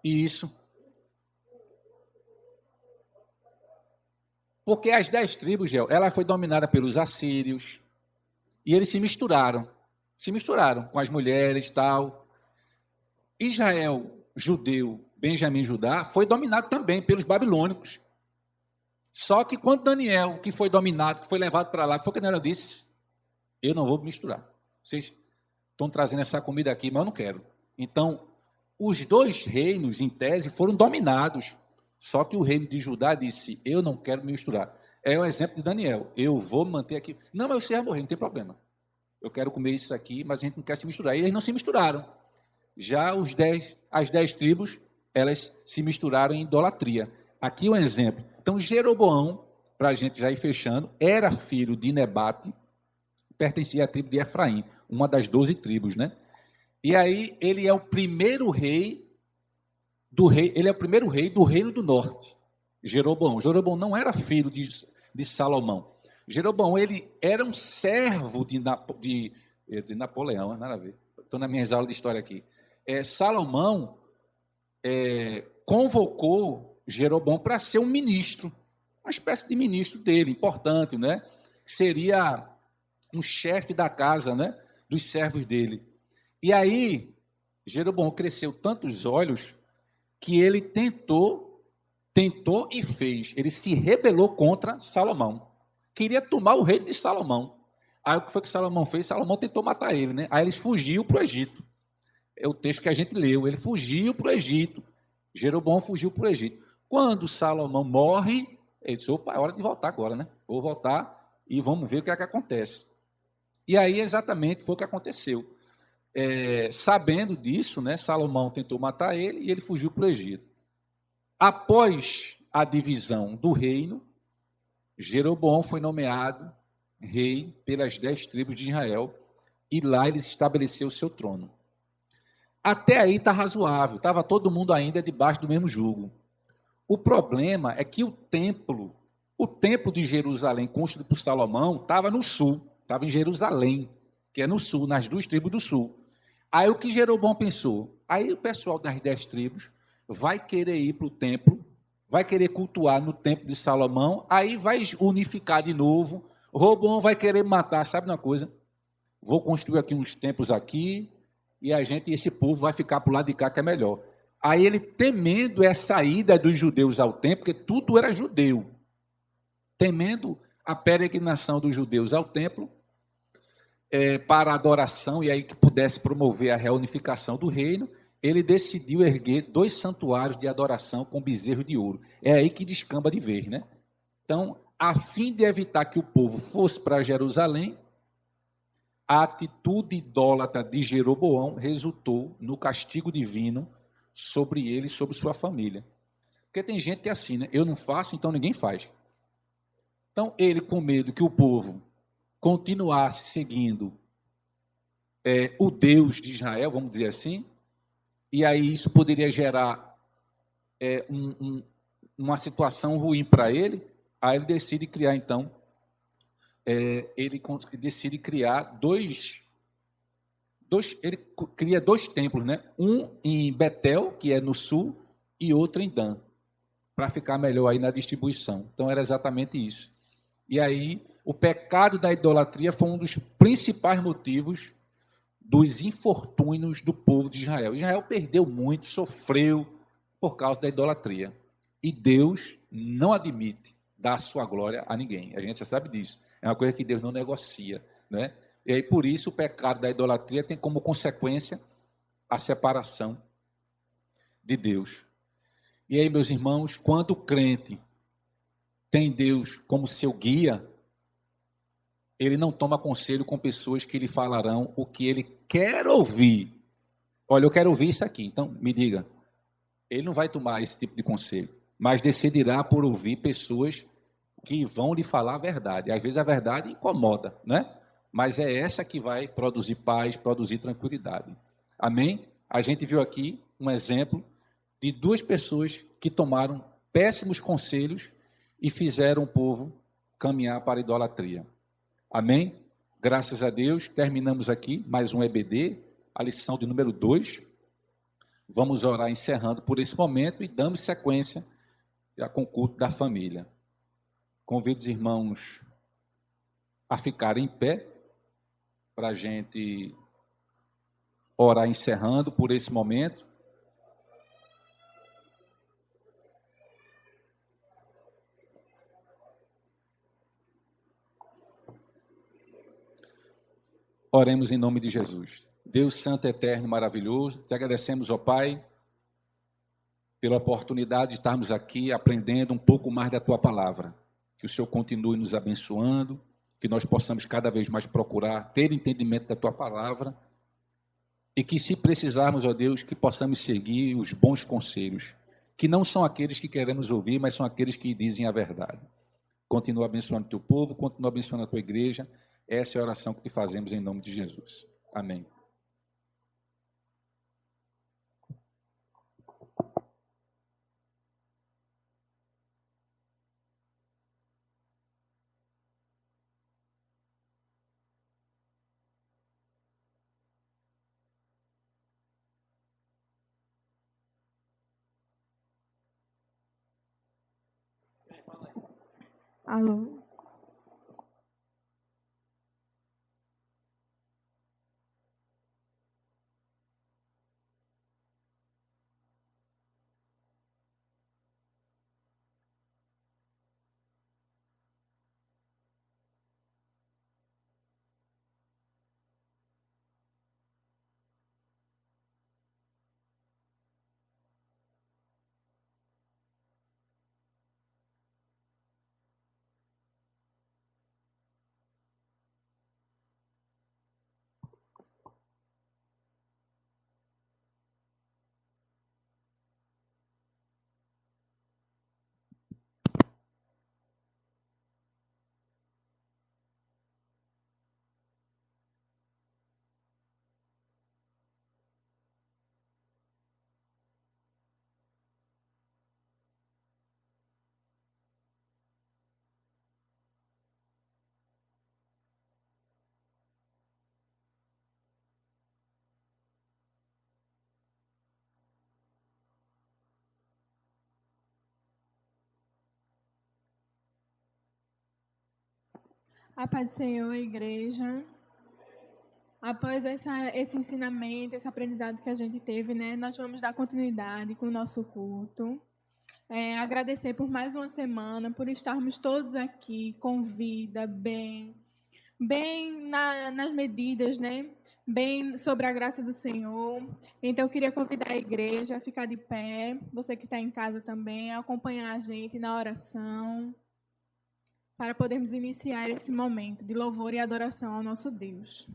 Speaker 2: isso. Porque as 10 tribos, Gel, ela foi dominada pelos assírios, e eles se misturaram com as mulheres e tal. Israel, judeu, Benjamim, Judá, foi dominado também pelos babilônicos. Só que quando Daniel, que foi dominado, que foi levado para lá, foi o que Daniel disse: eu não vou me misturar. Vocês estão trazendo essa comida aqui, mas eu não quero. Então, os 2 reinos, em tese, foram dominados. Só que o reino de Judá disse: eu não quero me misturar. É o exemplo de Daniel: eu vou me manter aqui. Não, mas você vai morrer, não tem problema. Eu quero comer isso aqui, mas a gente não quer se misturar. E eles não se misturaram. Já as 10 tribos, elas se misturaram em idolatria. Aqui um exemplo. Então, Jeroboão, para a gente já ir fechando, era filho de Nebate, pertencia à tribo de Efraim, uma das 12 tribos, né? E aí ele é o primeiro rei do reino do norte, Jeroboão. Jeroboão não era filho de Salomão. Jeroboão, ele era um servo de Napoleão, nada a ver. Estou nas minhas aulas de história aqui. Salomão convocou Jeroboão para ser um ministro, uma espécie de ministro dele, importante, né? Seria um chefe da casa, né? Dos servos dele. E aí, Jeroboão cresceu tantos olhos que ele tentou e fez. Ele se rebelou contra Salomão. Queria tomar o reino de Salomão. Aí o que foi que Salomão fez? Salomão tentou matar ele, né? Aí ele fugiu para o Egito. É o texto que a gente leu. Ele fugiu para o Egito. Jeroboão fugiu para o Egito. Quando Salomão morre, ele disse: opa, é hora de voltar agora, né? Vou voltar e vamos ver o que é que acontece. E aí exatamente foi o que aconteceu. Sabendo disso, né, Salomão tentou matar ele e ele fugiu para o Egito. Após a divisão do reino, Jeroboão foi nomeado rei pelas 10 tribos de Israel e lá ele estabeleceu o seu trono. Até aí está razoável, estava todo mundo ainda debaixo do mesmo jugo. O problema é que o templo de Jerusalém, construído por Salomão, estava no sul, estava em Jerusalém, que é no sul, nas 2 tribos do sul. Aí o que Jeroboão pensou? Aí o pessoal das 10 tribos vai querer ir para o templo, vai querer cultuar no templo de Salomão, aí vai unificar de novo, Roboão vai querer matar, sabe uma coisa? Vou construir aqui uns templos aqui, e esse povo vai ficar para o lado de cá, que é melhor. Aí ele, temendo essa ida dos judeus ao templo, porque tudo era judeu, temendo a peregrinação dos judeus ao templo, para a adoração, e aí que pudesse promover a reunificação do reino, ele decidiu erguer 2 santuários de adoração com bezerro de ouro. É aí que descamba de vez, né? Então, a fim de evitar que o povo fosse para Jerusalém, a atitude idólatra de Jeroboão resultou no castigo divino sobre ele e sobre sua família. Porque tem gente que é assim, né? Eu não faço, então ninguém faz. Então, ele, com medo que o povo continuasse seguindo o Deus de Israel, vamos dizer assim, e aí isso poderia gerar uma situação ruim para ele, aí ele decide criar, então, ele cria 2 templos, né? Um em Betel, que é no sul, e outro em Dan, para ficar melhor aí na distribuição. Então, era exatamente isso. E aí, o pecado da idolatria foi um dos principais motivos dos infortúnios do povo de Israel. Israel perdeu muito, sofreu por causa da idolatria. E Deus não admite dar a sua glória a ninguém. A gente já sabe disso. É uma coisa que Deus não negocia, né? E aí, por isso, o pecado da idolatria tem como consequência a separação de Deus. E aí, meus irmãos, quando o crente tem Deus como seu guia, ele não toma conselho com pessoas que lhe falarão o que ele quer ouvir. Olha, eu quero ouvir isso aqui, então me diga. Ele não vai tomar esse tipo de conselho, mas decidirá por ouvir pessoas que vão lhe falar a verdade. Às vezes a verdade incomoda, né? mas é essa que vai produzir paz, produzir tranquilidade. Amém? A gente viu aqui um exemplo de duas pessoas que tomaram péssimos conselhos e fizeram o povo caminhar para a idolatria. Amém? Graças a Deus, terminamos aqui mais um EBD, a lição de número 2. Vamos orar encerrando por esse momento e damos sequência com o culto da família. Convido os irmãos a ficarem em pé para a gente orar encerrando por esse momento. Oremos em nome de Jesus. Deus Santo, Eterno, Maravilhoso, te agradecemos, ó Pai, pela oportunidade de estarmos aqui aprendendo um pouco mais da Tua Palavra. Que o Senhor continue nos abençoando, que nós possamos cada vez mais procurar ter entendimento da Tua Palavra e que, se precisarmos, ó Deus, que possamos seguir os bons conselhos, que não são aqueles que queremos ouvir, mas são aqueles que dizem a verdade. Continua abençoando o Teu povo, continua abençoando a Tua igreja. Essa é a oração que te fazemos em nome de Jesus. Amém.
Speaker 4: Alô? A paz do Senhor, igreja. Após esse ensinamento, esse aprendizado que a gente teve, né, nós vamos dar continuidade com o nosso culto. Agradecer por mais uma semana, por estarmos todos aqui com vida, bem nas medidas, né? Bem sobre a graça do Senhor. Então, eu queria convidar a igreja a ficar de pé, você que está em casa também, a acompanhar a gente na oração, para podermos iniciar esse momento de louvor e adoração ao nosso Deus.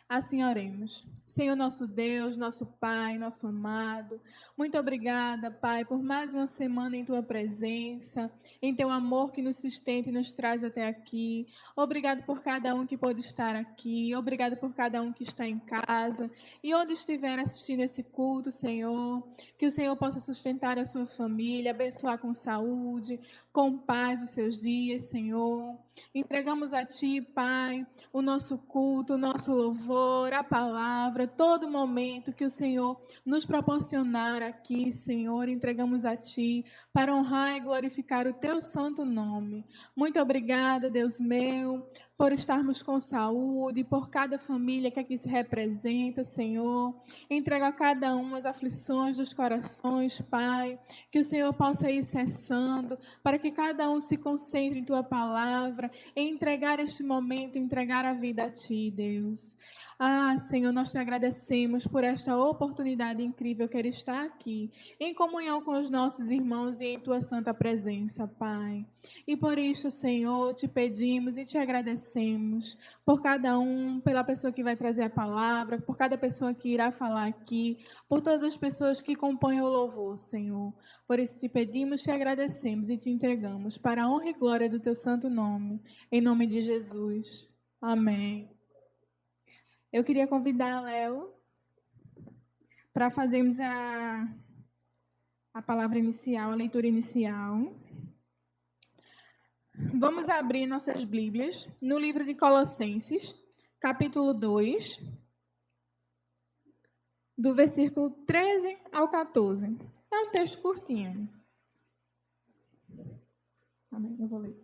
Speaker 4: Assim oremos. Senhor nosso Deus, nosso Pai, nosso amado, muito obrigada, Pai, por mais uma semana em Tua presença, em Teu amor que nos sustenta e nos traz até aqui. Obrigado por cada um que pôde estar aqui, obrigado por cada um que está em casa e onde estiver assistindo esse culto, Senhor, que o Senhor possa sustentar a sua família, abençoar com saúde, com paz os seus dias, Senhor. Entregamos a Ti, Pai, o nosso culto, o nosso louvor, a palavra, todo momento que o Senhor nos proporcionar aqui, Senhor, entregamos a Ti para honrar e glorificar o Teu santo nome. Muito obrigada, Deus meu, por estarmos com saúde, por cada família que aqui se representa, Senhor. Entrego a cada um as aflições dos corações, Pai, que o Senhor possa ir cessando, para que cada um se concentre em Tua palavra, em entregar este momento, entregar a vida a Ti, Deus. Senhor, nós te agradecemos por esta oportunidade incrível que Ele está aqui, em comunhão com os nossos irmãos e em Tua santa presença, Pai. E por isso, Senhor, te pedimos e te agradecemos por cada um, pela pessoa que vai trazer a palavra, por cada pessoa que irá falar aqui, por todas as pessoas que compõem o louvor, Senhor. Por isso te pedimos, te agradecemos e te entregamos para a honra e glória do Teu santo nome, em nome de Jesus. Amém. Eu queria convidar a Léo para fazermos a palavra inicial, a leitura inicial. Vamos abrir nossas Bíblias no livro de Colossenses, capítulo 2, do versículo 13 ao 14. É um texto curtinho. Amém, eu vou ler.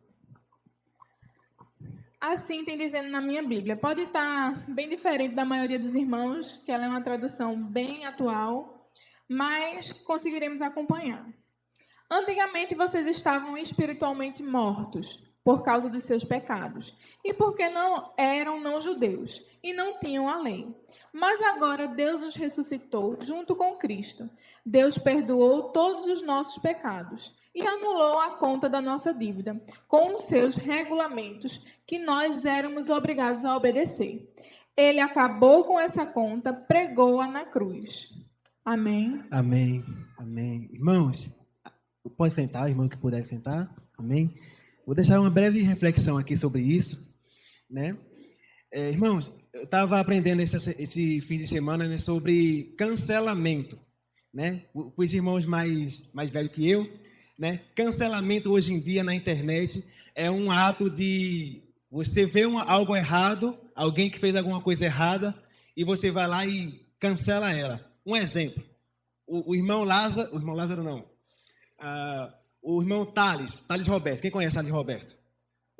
Speaker 4: Assim tem dizendo na minha Bíblia. Pode estar bem diferente da maioria dos irmãos, que ela é uma tradução bem atual, mas conseguiremos acompanhar. Antigamente vocês estavam espiritualmente mortos por causa dos seus pecados e porque não eram não-judeus e não tinham a lei. Mas agora Deus os ressuscitou junto com Cristo. Deus perdoou todos os nossos pecados e anulou a conta da nossa dívida com os seus regulamentos que nós éramos obrigados a obedecer. Ele acabou com essa conta, pregou-a na cruz. Amém?
Speaker 5: Amém. Amém. Irmãos, pode sentar, irmão que puder sentar. Amém. Vou deixar uma breve reflexão aqui sobre isso, né? Irmãos, eu estava aprendendo esse fim de semana, né, sobre cancelamento, né? Os irmãos mais velhos que eu, né? Cancelamento hoje em dia na internet é um ato de você ver algo errado, alguém que fez alguma coisa errada e você vai lá e cancela ela. Um exemplo, o irmão Lázaro, o irmão Thales Roberto. Quem conhece Thales Roberto?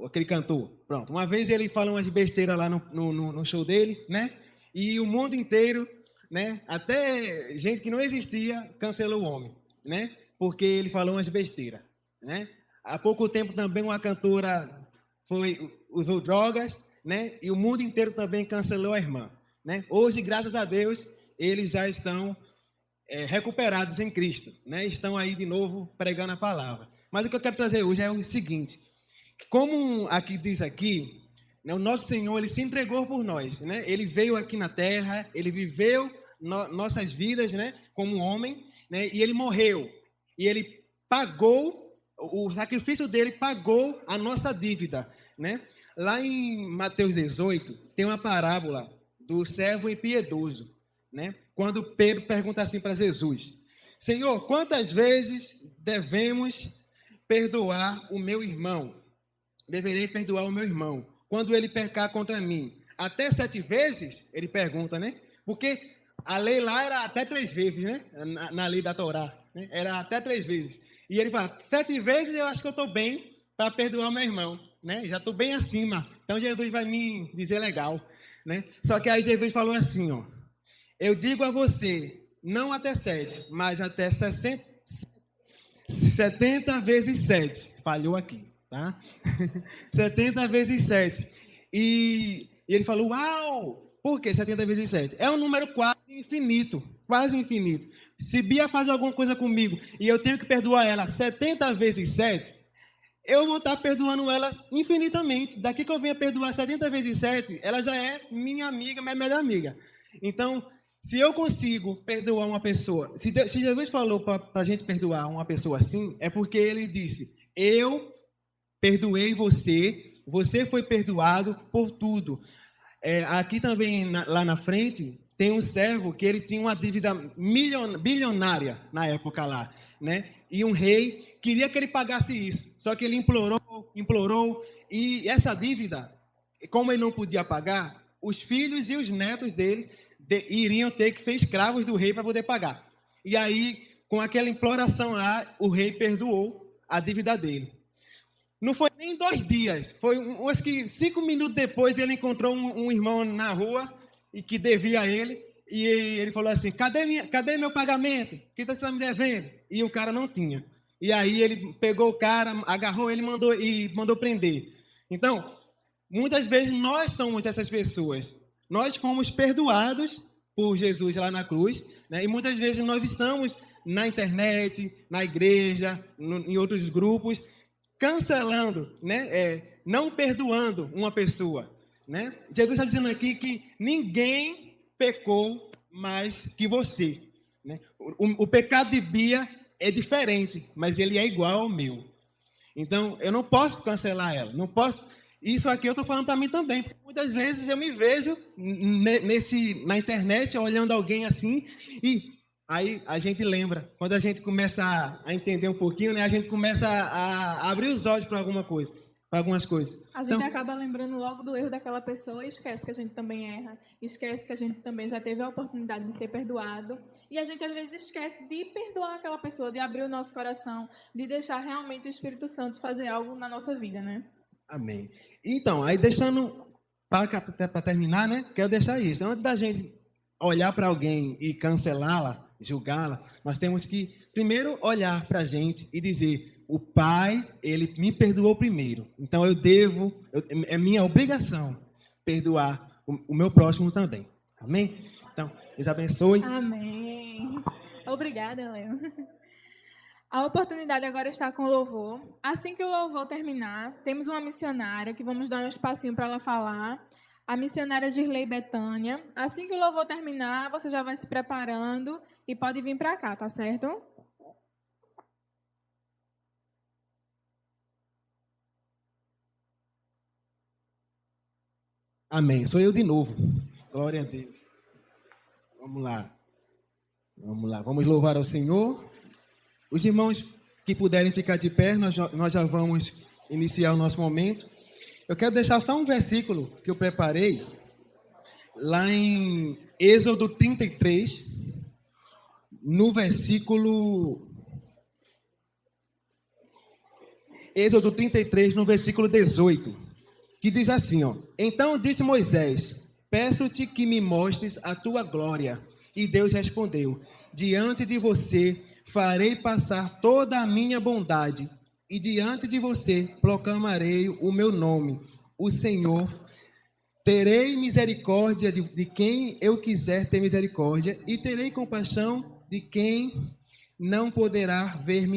Speaker 5: Aquele cantor. Pronto. Uma vez ele falou umas besteiras lá no show dele, né? E o mundo inteiro, né? Até gente que não existia cancelou o homem, né? Porque ele falou umas besteiras, né? Há pouco tempo também uma cantora usou drogas, né? E o mundo inteiro também cancelou a irmã, né? Hoje, graças a Deus, eles já estão recuperados em Cristo, né? Estão aí de novo pregando a palavra. Mas o que eu quero trazer hoje é o seguinte: como aqui diz aqui, né, o nosso Senhor, ele se entregou por nós, né? Ele veio aqui na terra, ele viveu nossas vidas, né, como homem, né? E ele morreu. E ele pagou, o sacrifício dele pagou a nossa dívida, né? Lá em Mateus 18, tem uma parábola do servo impiedoso, né? Quando Pedro pergunta assim para Jesus: Senhor, quantas vezes devemos perdoar o meu irmão? Deverei perdoar o meu irmão quando ele pecar contra mim? Até 7 vezes? Ele pergunta, né? Porque a lei lá era até 3 vezes, né? Na lei da Torá, né? Era até 3 vezes. E ele fala: 7 vezes eu acho que eu estou bem para perdoar o meu irmão, né? Já estou bem acima. Então Jesus vai me dizer legal, né? Só que aí Jesus falou assim, ó: eu digo a você, não até 7, mas até 70 vezes 7. Falhou aqui, tá? 70 vezes 7. E ele falou: uau! Por que 70 vezes 7? É um número quase infinito. Quase infinito. Se Bia faz alguma coisa comigo e eu tenho que perdoar ela 70 vezes 7, eu vou estar perdoando ela infinitamente. Daqui que eu venha perdoar 70 vezes 7, ela já é minha amiga, minha melhor amiga. Então, se eu consigo perdoar uma pessoa, se Jesus falou para a gente perdoar uma pessoa assim, é porque ele disse: eu perdoei você, você foi perdoado por tudo. Aqui também, lá na frente, tem um servo que ele tinha uma dívida bilionária na época lá, né? E um rei queria que ele pagasse isso, só que ele implorou, e essa dívida, como ele não podia pagar, os filhos e os netos dele iriam ter que ser escravos do rei para poder pagar. E aí, com aquela imploração lá, o rei perdoou a dívida dele. Não foi nem 2 dias, foi acho que 5 minutos depois ele encontrou um irmão na rua e que devia a ele, e ele falou assim: cadê meu pagamento? O que você está me devendo? E o cara não tinha. E aí ele pegou o cara, agarrou ele mandou prender. Então, muitas vezes nós somos essas pessoas. Nós fomos perdoados por Jesus lá na cruz, né? E muitas vezes nós estamos na internet, na igreja, em outros grupos, cancelando, né? Não perdoando uma pessoa, né? Jesus está dizendo aqui que ninguém pecou mais que você, né? O pecado de Bia é diferente, mas ele é igual ao meu. Então, eu não posso cancelar ela, não posso. Isso aqui eu estou falando para mim também. Muitas vezes eu me vejo na internet olhando alguém assim e aí a gente lembra. Quando a gente começa a entender um pouquinho, né, a gente começa a abrir os olhos para algumas coisas.
Speaker 4: A gente acaba lembrando logo do erro daquela pessoa e esquece que a gente também erra. Esquece que a gente também já teve a oportunidade de ser perdoado. E a gente, às vezes, esquece de perdoar aquela pessoa, de abrir o nosso coração, de deixar realmente o Espírito Santo fazer algo na nossa vida, né?
Speaker 5: Amém. Então, aí deixando, para terminar, né? Quero deixar isso. Antes da gente olhar para alguém e cancelá-la, julgá-la, nós temos que, primeiro, olhar para a gente e dizer... O Pai, Ele me perdoou primeiro. Então, é minha obrigação perdoar o meu próximo também. Amém? Então, Deus abençoe.
Speaker 4: Amém. Obrigada, Léo. A oportunidade agora está com o louvor. Assim que o louvor terminar, temos uma missionária que vamos dar um espacinho para ela falar. A missionária Girley Betânia. Assim que o louvor terminar, você já vai se preparando e pode vir para cá, tá certo?
Speaker 5: Amém. Sou eu de novo. Glória a Deus. Vamos lá. Vamos louvar ao Senhor. Os irmãos que puderem ficar de pé, nós já vamos iniciar o nosso momento. Eu quero deixar só um versículo que eu preparei. Lá em Êxodo 33, no versículo... Êxodo 33, no versículo 18. Que diz assim, ó: Então disse Moisés, peço-te que me mostres a tua glória. E Deus respondeu, diante de você farei passar toda a minha bondade, e diante de você proclamarei o meu nome, o Senhor. Terei misericórdia de quem eu quiser ter misericórdia, e terei compaixão de quem não poderá ver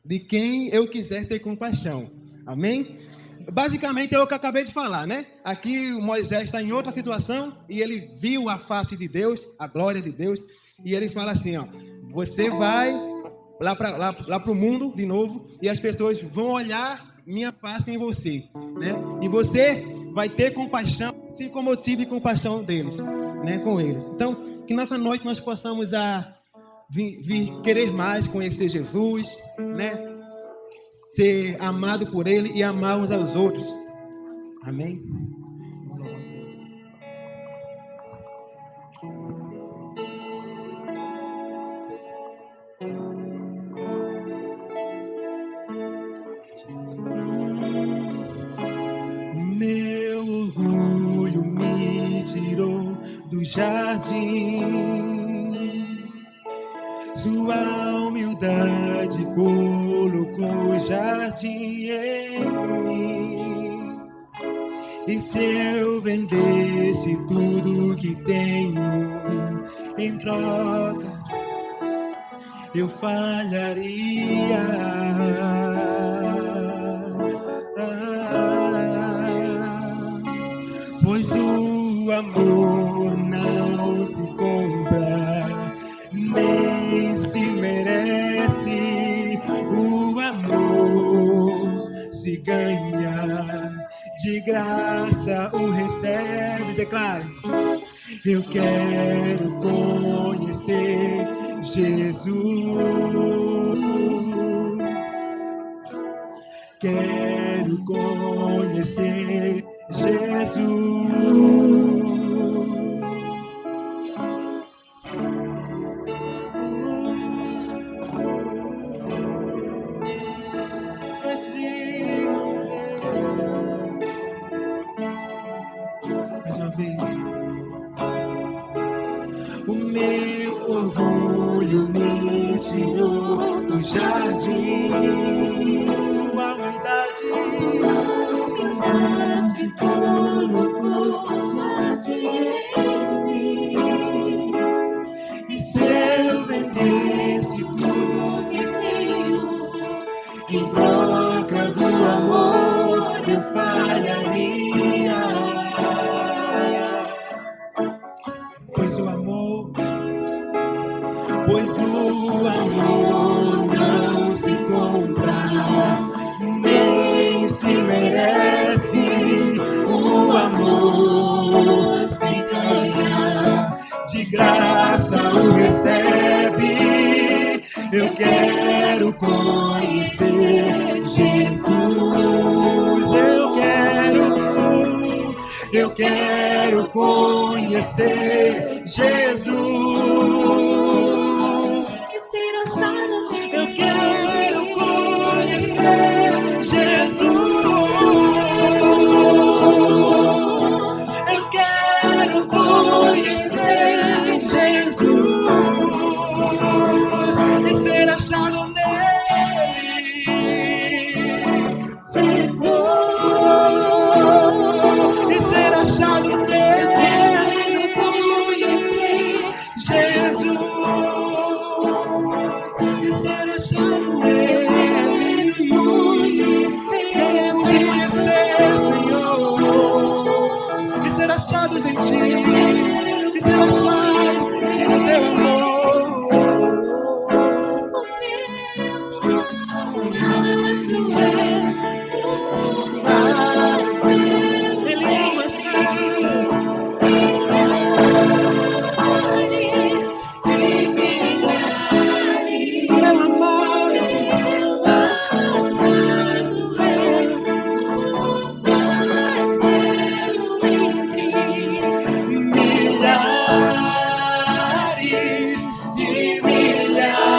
Speaker 5: de quem eu quiser ter compaixão. Amém? Basicamente é o que eu acabei de falar, né? Aqui o Moisés está em outra situação e ele viu a face de Deus, a glória de Deus, e ele fala assim, ó: você vai lá para o mundo de novo e as pessoas vão olhar minha face em você, né? E você vai ter compaixão, assim como eu tive compaixão deles, né? Com eles. Então, que nessa noite nós possamos vir querer mais conhecer Jesus, né? Ser amado por Ele e amar uns aos outros. Amém? Meu orgulho me tirou do jardim, sua humildade colocou jardim em mim. E se eu vendesse tudo que tenho em troca, eu falharia. Pois o amor não se compra, nem se merece. O amor se ganha, de graça o recebe. Declare: eu quero conhecer Jesus. Quero conhecer Jesus. Mais uma vez. O meu orgulho me tirou do jardim. Sua humildade colocou jardim em mim. E se eu vendesse tudo que tenho em troca do amor, eu falharia. Pois o amor não se compra, nem se merece. recebe. Eu quero conhecer Jesus. Eu quero conhecer Jesus. Eu quero conhecer Jesus. Eu quero conhecer Jesus e ser achado nele. Jesus e ser achado nele. Jesus e ser achado nele. Queremos te conhecer, Senhor, e ser achados em ti, e ser achados no teu amor. Ele é o mais caro. Meu amor, milhares de milhares.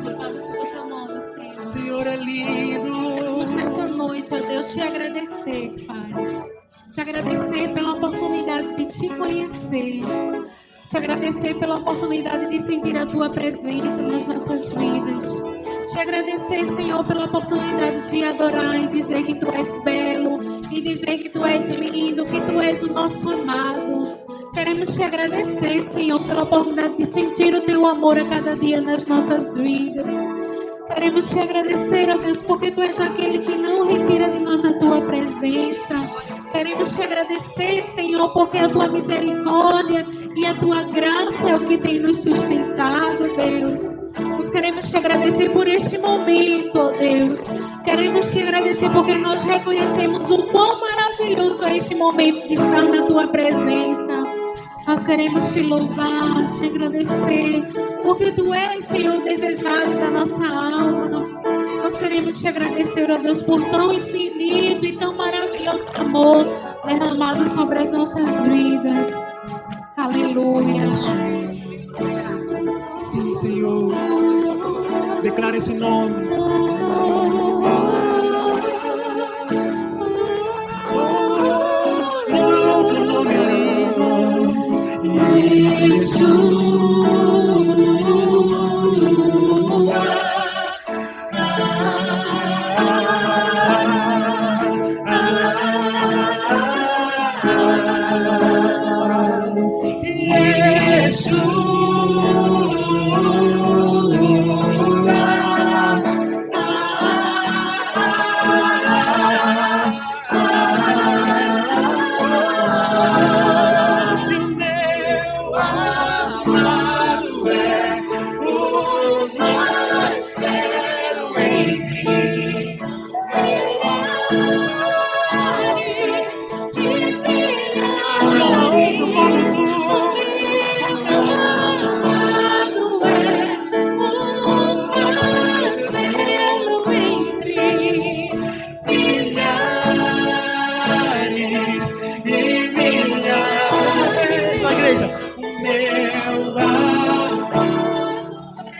Speaker 1: Louvado seja o teu nome, Senhor.
Speaker 5: O Senhor é lindo.
Speaker 1: Nessa noite, ó Deus, te agradecer, Pai. Te agradecer pela oportunidade de te conhecer. Te agradecer pela oportunidade de sentir a tua presença nas nossas vidas. Te agradecer, Senhor, pela oportunidade de adorar e dizer que tu és belo, e dizer que tu és lindo, que tu és o nosso amado. Queremos te agradecer, Senhor, pela oportunidade de sentir o teu amor a cada dia nas nossas vidas. Queremos te agradecer, ó Deus, porque tu és aquele que não retira de nós a tua presença. Queremos te agradecer, Senhor, porque a tua misericórdia e a tua graça é o que tem nos sustentado, Deus. Nós queremos te agradecer por este momento, ó Deus. Queremos te agradecer porque nós reconhecemos o quão maravilhoso é este momento de estar na tua presença. Nós queremos te louvar, te agradecer, porque tu és, Senhor, desejado da nossa alma. Nós queremos te agradecer, ó Deus, por tão infinito e tão maravilhoso amor derramado sobre as nossas vidas. Aleluia.
Speaker 5: Sim, Senhor. Declara esse nome. Teu nome lindo.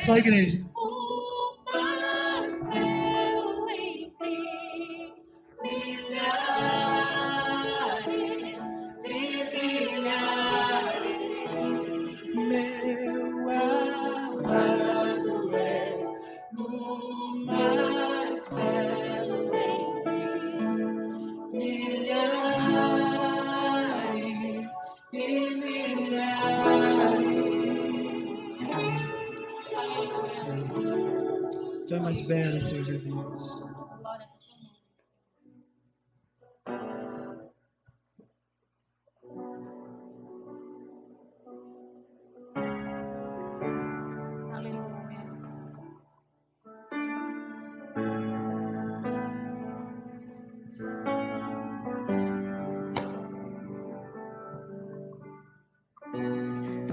Speaker 5: Só a igreja. Meu amado é o mais belo em milhares de milhares. Tu é mais belo, Senhor Jesus.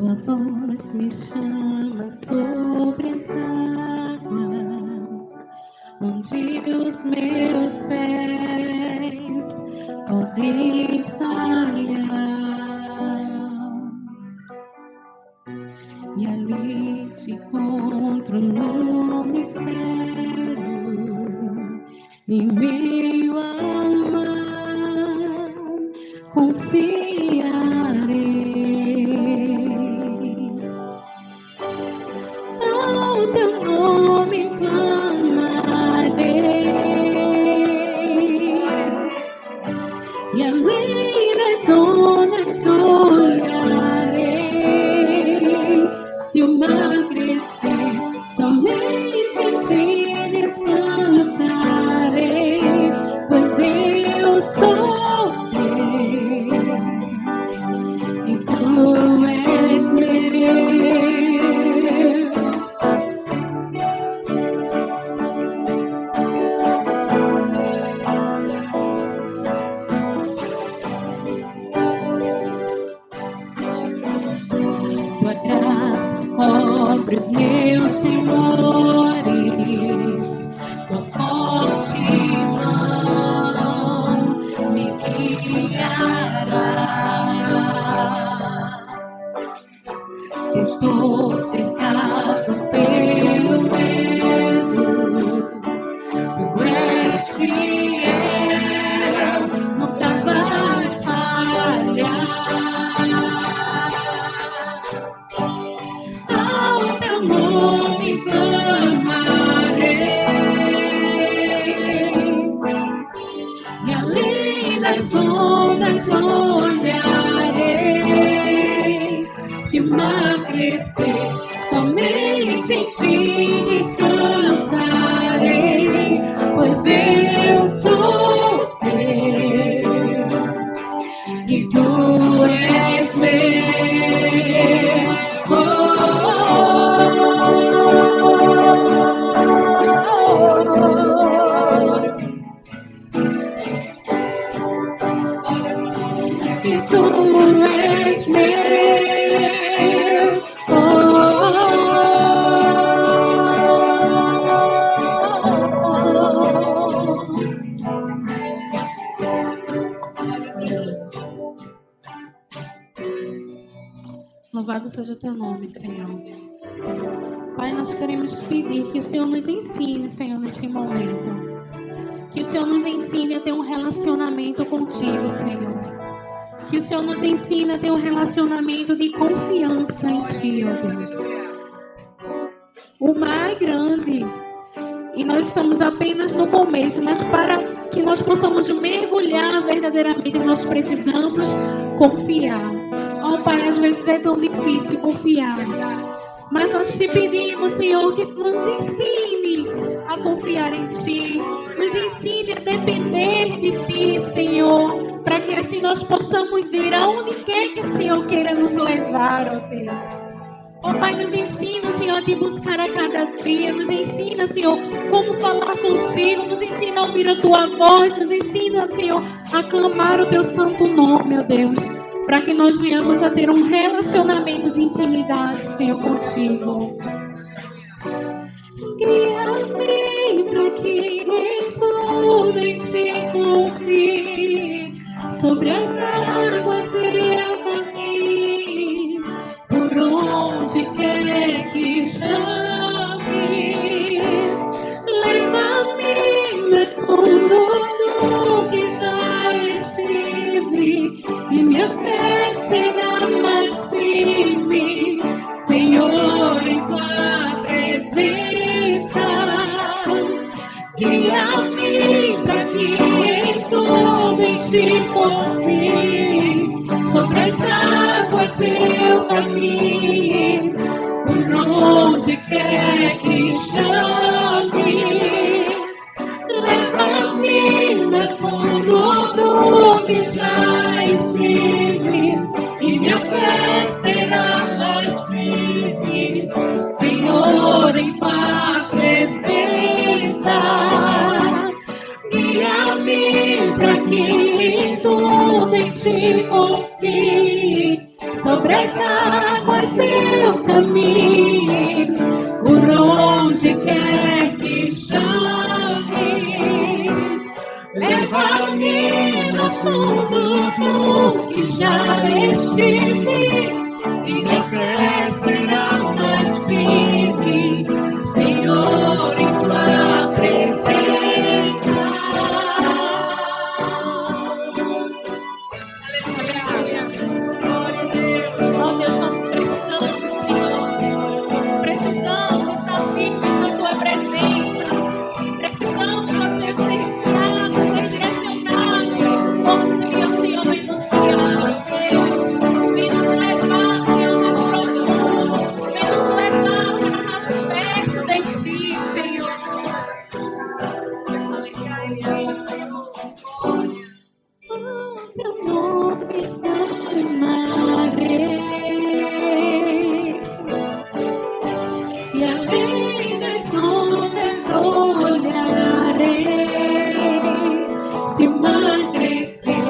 Speaker 6: Tua voz me chama sobre as águas, onde os meus pés podem falhar. E ali te encontro no mistério, em meio ao mar, confiarei. Ao teu nome clamarei, e além das ondas olharei. Se o mar crescer, somente em ti descansarei, pois eu sou teu e tu és meu. Tua graça cobre os meus temores, tua forte mão me guiará. Se estou cercado pelo medo, tu és fiel, nunca vais falhar. Ao teu nome clamarei, e além das ondas olharei. Se o mar crescer, somente em ti descansarei, pois eu sou teu e tu és meu. E tu és meu. Louvado seja o teu nome, Senhor. Pai, nós queremos pedir que o Senhor nos ensine, Senhor, neste momento. Que o Senhor nos ensine a ter um relacionamento contigo, Senhor. Que o Senhor nos ensine a ter um relacionamento de confiança em Ti, ó Deus. O mar é grande e nós estamos apenas no começo, mas para que nós possamos mergulhar verdadeiramente, nós precisamos confiar. Ó Pai, às vezes é tão difícil confiar, mas nós te pedimos, Senhor, que Tu nos ensine a confiar em Ti, nos ensine a depender de Ti, Senhor, para que assim nós possamos ir aonde quer que o Senhor queira nos levar, ó Deus. Ó Pai, nos ensina, Senhor, a Te buscar a cada dia, nos ensina, Senhor, como falar contigo, nos ensina a ouvir a Tua voz, nos ensina, Senhor, a clamar o Teu santo nome, ó Deus, para que nós venhamos a ter um relacionamento de intimidade, Senhor, contigo. Guia-me para que em tudo em Ti confie, sobre as águas eu caminho, por onde quer que chames, leva-me mais fundo do que já estive, e minha fé será mais firme, Senhor, em Tua presença. Guia-me para que em tudo em Ti confie, sobre as águas eu caminho, por onde quer que chames, leva-me mais fundo do que já estive, e minha fé será mais firme, Senhor, em Tua presença. Guia-me para que em tudo em Ti confie, sobre as águas tudo que já estive e minha fé será mais firme, Senhor, em tua presença. Aleluia. Oh Deus, nós precisamos, Senhor. Nós precisamos estar firmes na tua presença. Precisamos, ó Senhor, ser guiados, ser direcionados. Bom dia, Senhor, vem nos guiar, Deus. Vem nos levar, Senhor, mais profundo. Vem nos levar para mais perto de ti, Senhor. Aleluia. Teu nome clamarei, e além das ondas olharei. Se emagrecer,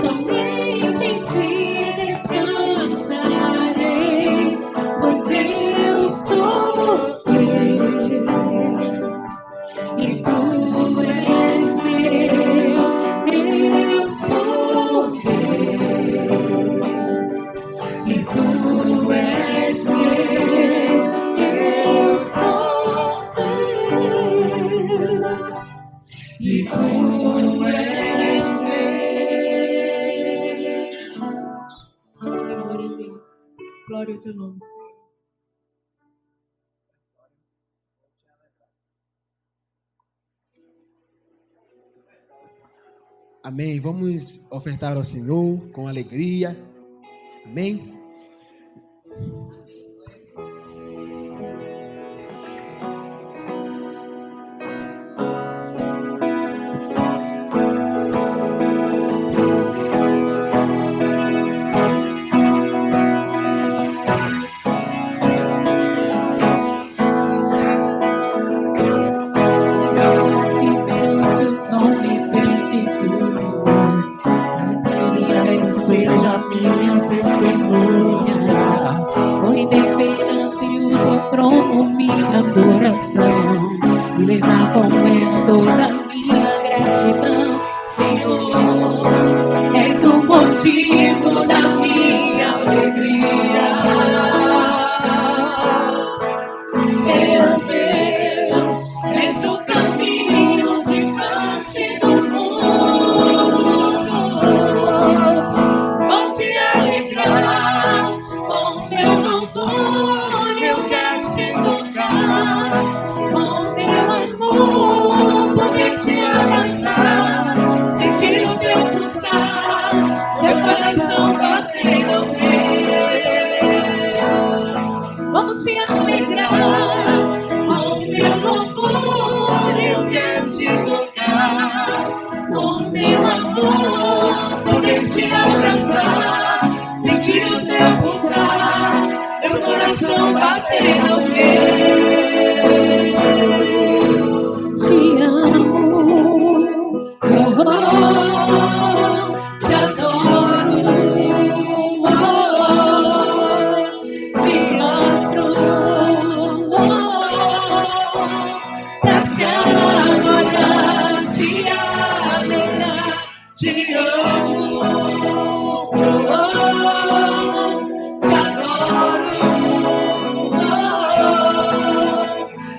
Speaker 6: somente em ti descansarei, pois eu sou teu e tu és meu, eu sou teu e tu és meu, eu sou teu e tu és meu. Glória a Deus, glória ao teu nome, Senhor.
Speaker 5: Amém. Vamos ofertar ao Senhor com alegria. Amém.
Speaker 6: Perante os homens, perante tudo, que seja minha testemunha. Correr perante o teu trono, minha adoração, e levar com ela toda a minha gratidão. Senhor, és o motivo da minha alegria. Deus, és o caminho distante do mundo. Vou te alegrar com meu louvor, eu quero te tocar com meu amor, poder te abraçar, sentir o teu pulsar, teu coração bater no meu. Vamos te alegrar com meu louvor, eu quero te tocar com meu amor, poder te abraçar, sentir o teu pulsar, meu coração bater no meu. Te amo, te adoro, te mostro, pra te adorar, te alegrar, te amo, te adoro,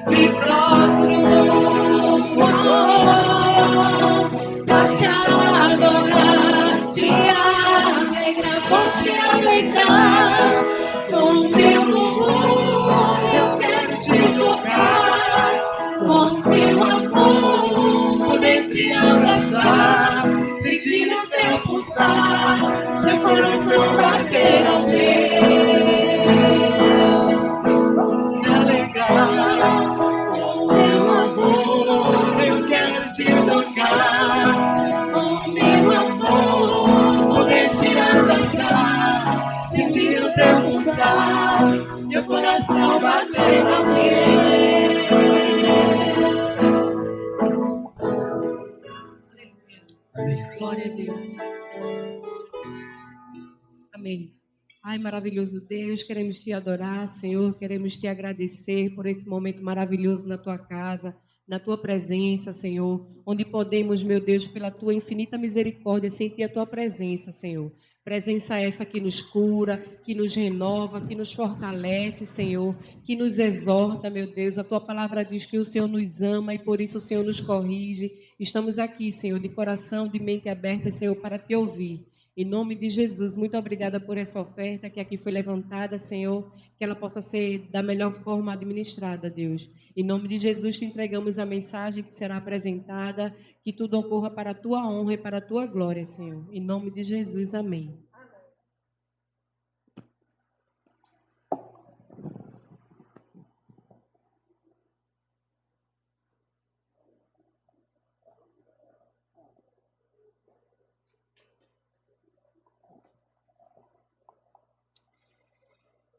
Speaker 6: me prostro, pra te adorar, te alegrar, vou te alegrar com meu louvor, eu quero te tocar com meu amor, poder te abraçar, sentir o teu pulsar, teu coração bater ao meu. Vou te alegrar com meu amor, eu quero te tocar com meu amor, poder te abraçar, sentir o teu pulsar, meu coração bater ao meu. Glória a Deus.
Speaker 7: Amém. Ai, maravilhoso Deus, queremos te adorar, Senhor, queremos te agradecer por esse momento maravilhoso na tua casa. na tua presença, Senhor, onde podemos, meu Deus, pela tua infinita misericórdia, sentir a tua presença, Senhor. Presença essa que nos cura, que nos renova, que nos fortalece, Senhor, que nos exorta, meu Deus. A tua palavra diz que o Senhor nos ama e por isso o Senhor nos corrige. Estamos aqui, Senhor, de coração, de mente aberta, Senhor, para te ouvir. Em nome de Jesus, muito obrigada por essa oferta que aqui foi levantada, Senhor, que ela possa ser da melhor forma administrada, Deus. Em nome de Jesus, te entregamos a mensagem que será apresentada, que tudo ocorra para a tua honra e para a tua glória, Senhor. Em nome de Jesus, amém.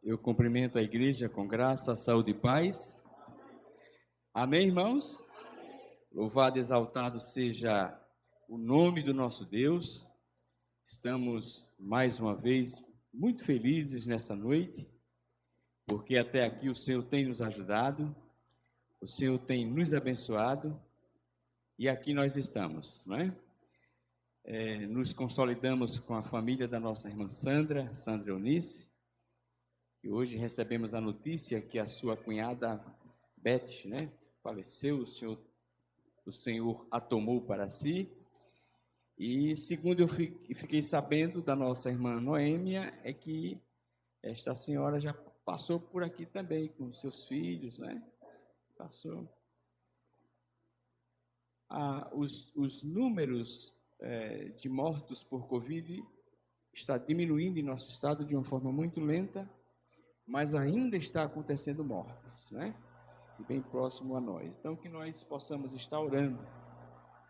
Speaker 3: Eu cumprimento a igreja com graça, saúde e paz. Amém, irmãos? Louvado e exaltado seja o nome do nosso Deus. Estamos, mais uma vez, muito felizes nessa noite, porque até aqui o Senhor tem nos ajudado, o Senhor tem nos abençoado, e aqui nós estamos, não é? Nos consolidamos com a família da nossa irmã Sandra Eunice, e hoje recebemos a notícia que a sua cunhada Beth, né, faleceu, o Senhor a tomou para si. E segundo eu fiquei sabendo da nossa irmã Noêmia, é que esta senhora já passou por aqui também com seus filhos, né? Passou. Os números de mortos por Covid está diminuindo em nosso estado de uma forma muito lenta, mas ainda está acontecendo mortes, né? E bem próximo a nós. Então, que nós possamos estar orando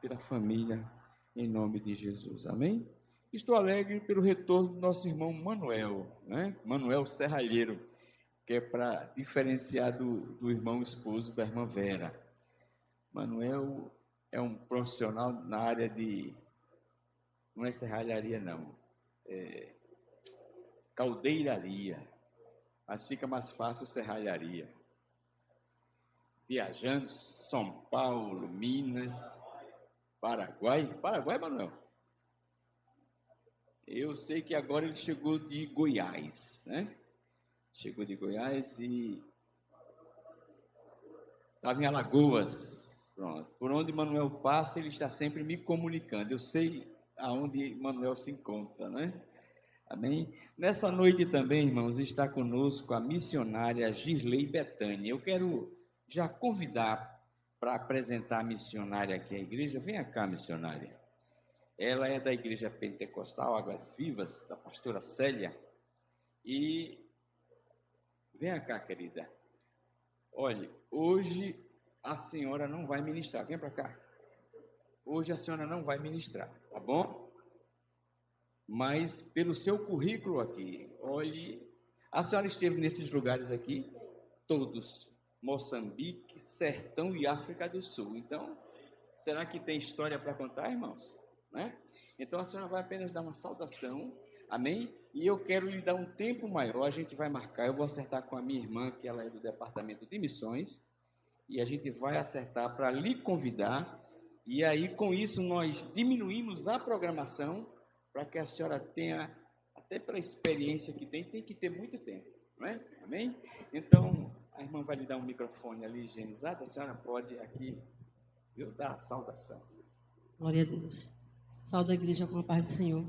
Speaker 3: pela família, em nome de Jesus. Amém? Estou alegre pelo retorno do nosso irmão Manuel, né? Manuel Serralheiro, que é para diferenciar do irmão esposo da irmã Vera. Manuel é um profissional na área de... Não é serralharia, não. É caldeiraria. Mas fica mais fácil serralharia. Viajando, São Paulo, Minas, Paraguai. Paraguai, Manuel? Eu sei que agora ele chegou de Goiás, né? Chegou de Goiás e estava em Alagoas. Pronto. Por onde Manuel passa, ele está sempre me comunicando. Eu sei aonde Manuel se encontra, né? Amém? Nessa noite também, irmãos, está conosco a missionária Girlei Betânia. Eu quero já convidar para apresentar a missionária aqui à igreja. Venha cá, missionária. Ela é da Igreja Pentecostal Águas Vivas, da pastora Célia. E venha cá, querida. Olha, hoje a senhora não vai ministrar. Venha para cá. Hoje a senhora não vai ministrar, tá bom? Mas pelo seu currículo aqui, olhe, a senhora esteve nesses lugares aqui, todos, Moçambique, Sertão e África do Sul. Então, será que tem história para contar, irmãos? Né? Então, a senhora vai apenas dar uma saudação, amém? E eu quero lhe dar um tempo maior, a gente vai marcar, eu vou acertar com a minha irmã, que ela é do Departamento de Missões, e a gente vai acertar para lhe convidar, e aí, com isso, nós diminuímos a programação, para que a senhora tenha, até pela experiência que tem que ter muito tempo, não é? Amém? Então, a irmã vai lhe dar um microfone ali higienizado, a senhora pode aqui, viu, dar a saudação.
Speaker 8: Glória a Deus. Saúde a igreja com a paz do Senhor.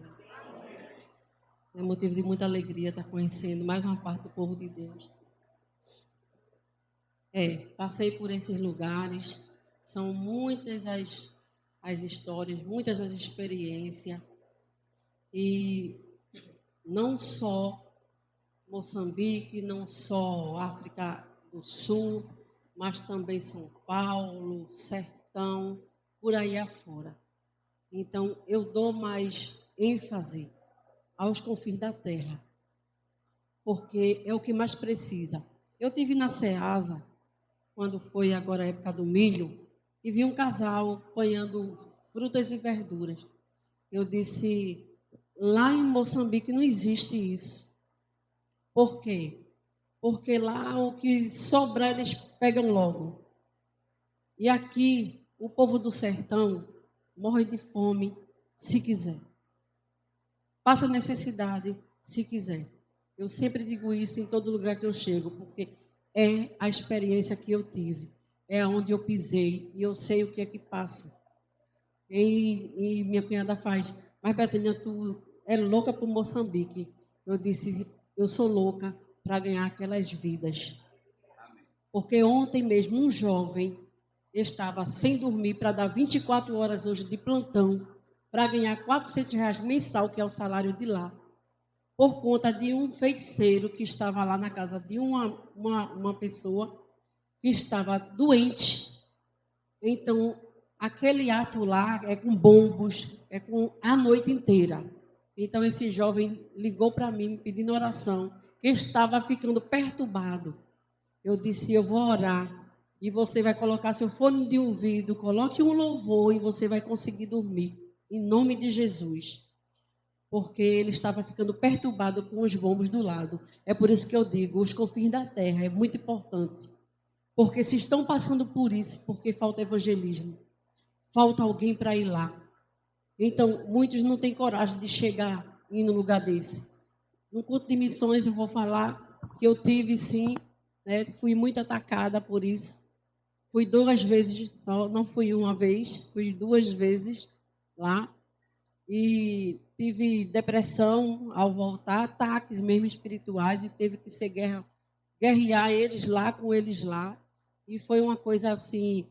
Speaker 8: É motivo de muita alegria estar conhecendo mais uma parte do povo de Deus. Passei por esses lugares, são muitas as histórias, muitas as experiências. E não só Moçambique, não só África do Sul, mas também São Paulo, Sertão, por aí afora. Então, eu dou mais ênfase aos confins da terra, porque é o que mais precisa. Eu tive na Ceasa, quando foi agora a época do milho, e vi um casal apanhando frutas e verduras. Eu disse... Lá em Moçambique não existe isso. Por quê? Porque lá o que sobrar eles pegam logo. E aqui, o povo do sertão morre de fome, se quiser. Passa necessidade, se quiser. Eu sempre digo isso em todo lugar que eu chego, porque é a experiência que eu tive. É onde eu pisei e eu sei o que é que passa. E minha cunhada faz, mas Betânia, tu é louca por Moçambique. Eu disse, eu sou louca para ganhar aquelas vidas. Porque ontem mesmo um jovem estava sem dormir para dar 24 horas hoje de plantão para ganhar R$ 400 mensal, que é o salário de lá, por conta de um feiticeiro que estava lá na casa de uma pessoa que estava doente. Então, aquele ato lá é com bombos, é com a noite inteira. Então, esse jovem ligou para mim, me pedindo oração, que estava ficando perturbado. Eu disse, eu vou orar, e você vai colocar seu fone de ouvido, coloque um louvor, e você vai conseguir dormir, em nome de Jesus. Porque ele estava ficando perturbado com os bombos do lado. É por isso que eu digo, os confins da terra é muito importante. Porque se estão passando por isso, porque falta evangelismo. Falta alguém para ir lá. Então, muitos não têm coragem de chegar em um lugar desse. No culto de missões, eu vou falar que eu tive, sim, né, fui muito atacada por isso. Fui 2 vezes só, não fui uma vez, fui 2 vezes lá. E tive depressão ao voltar, ataques mesmo espirituais, e teve que ser guerrear eles lá com eles lá. E foi uma coisa assim,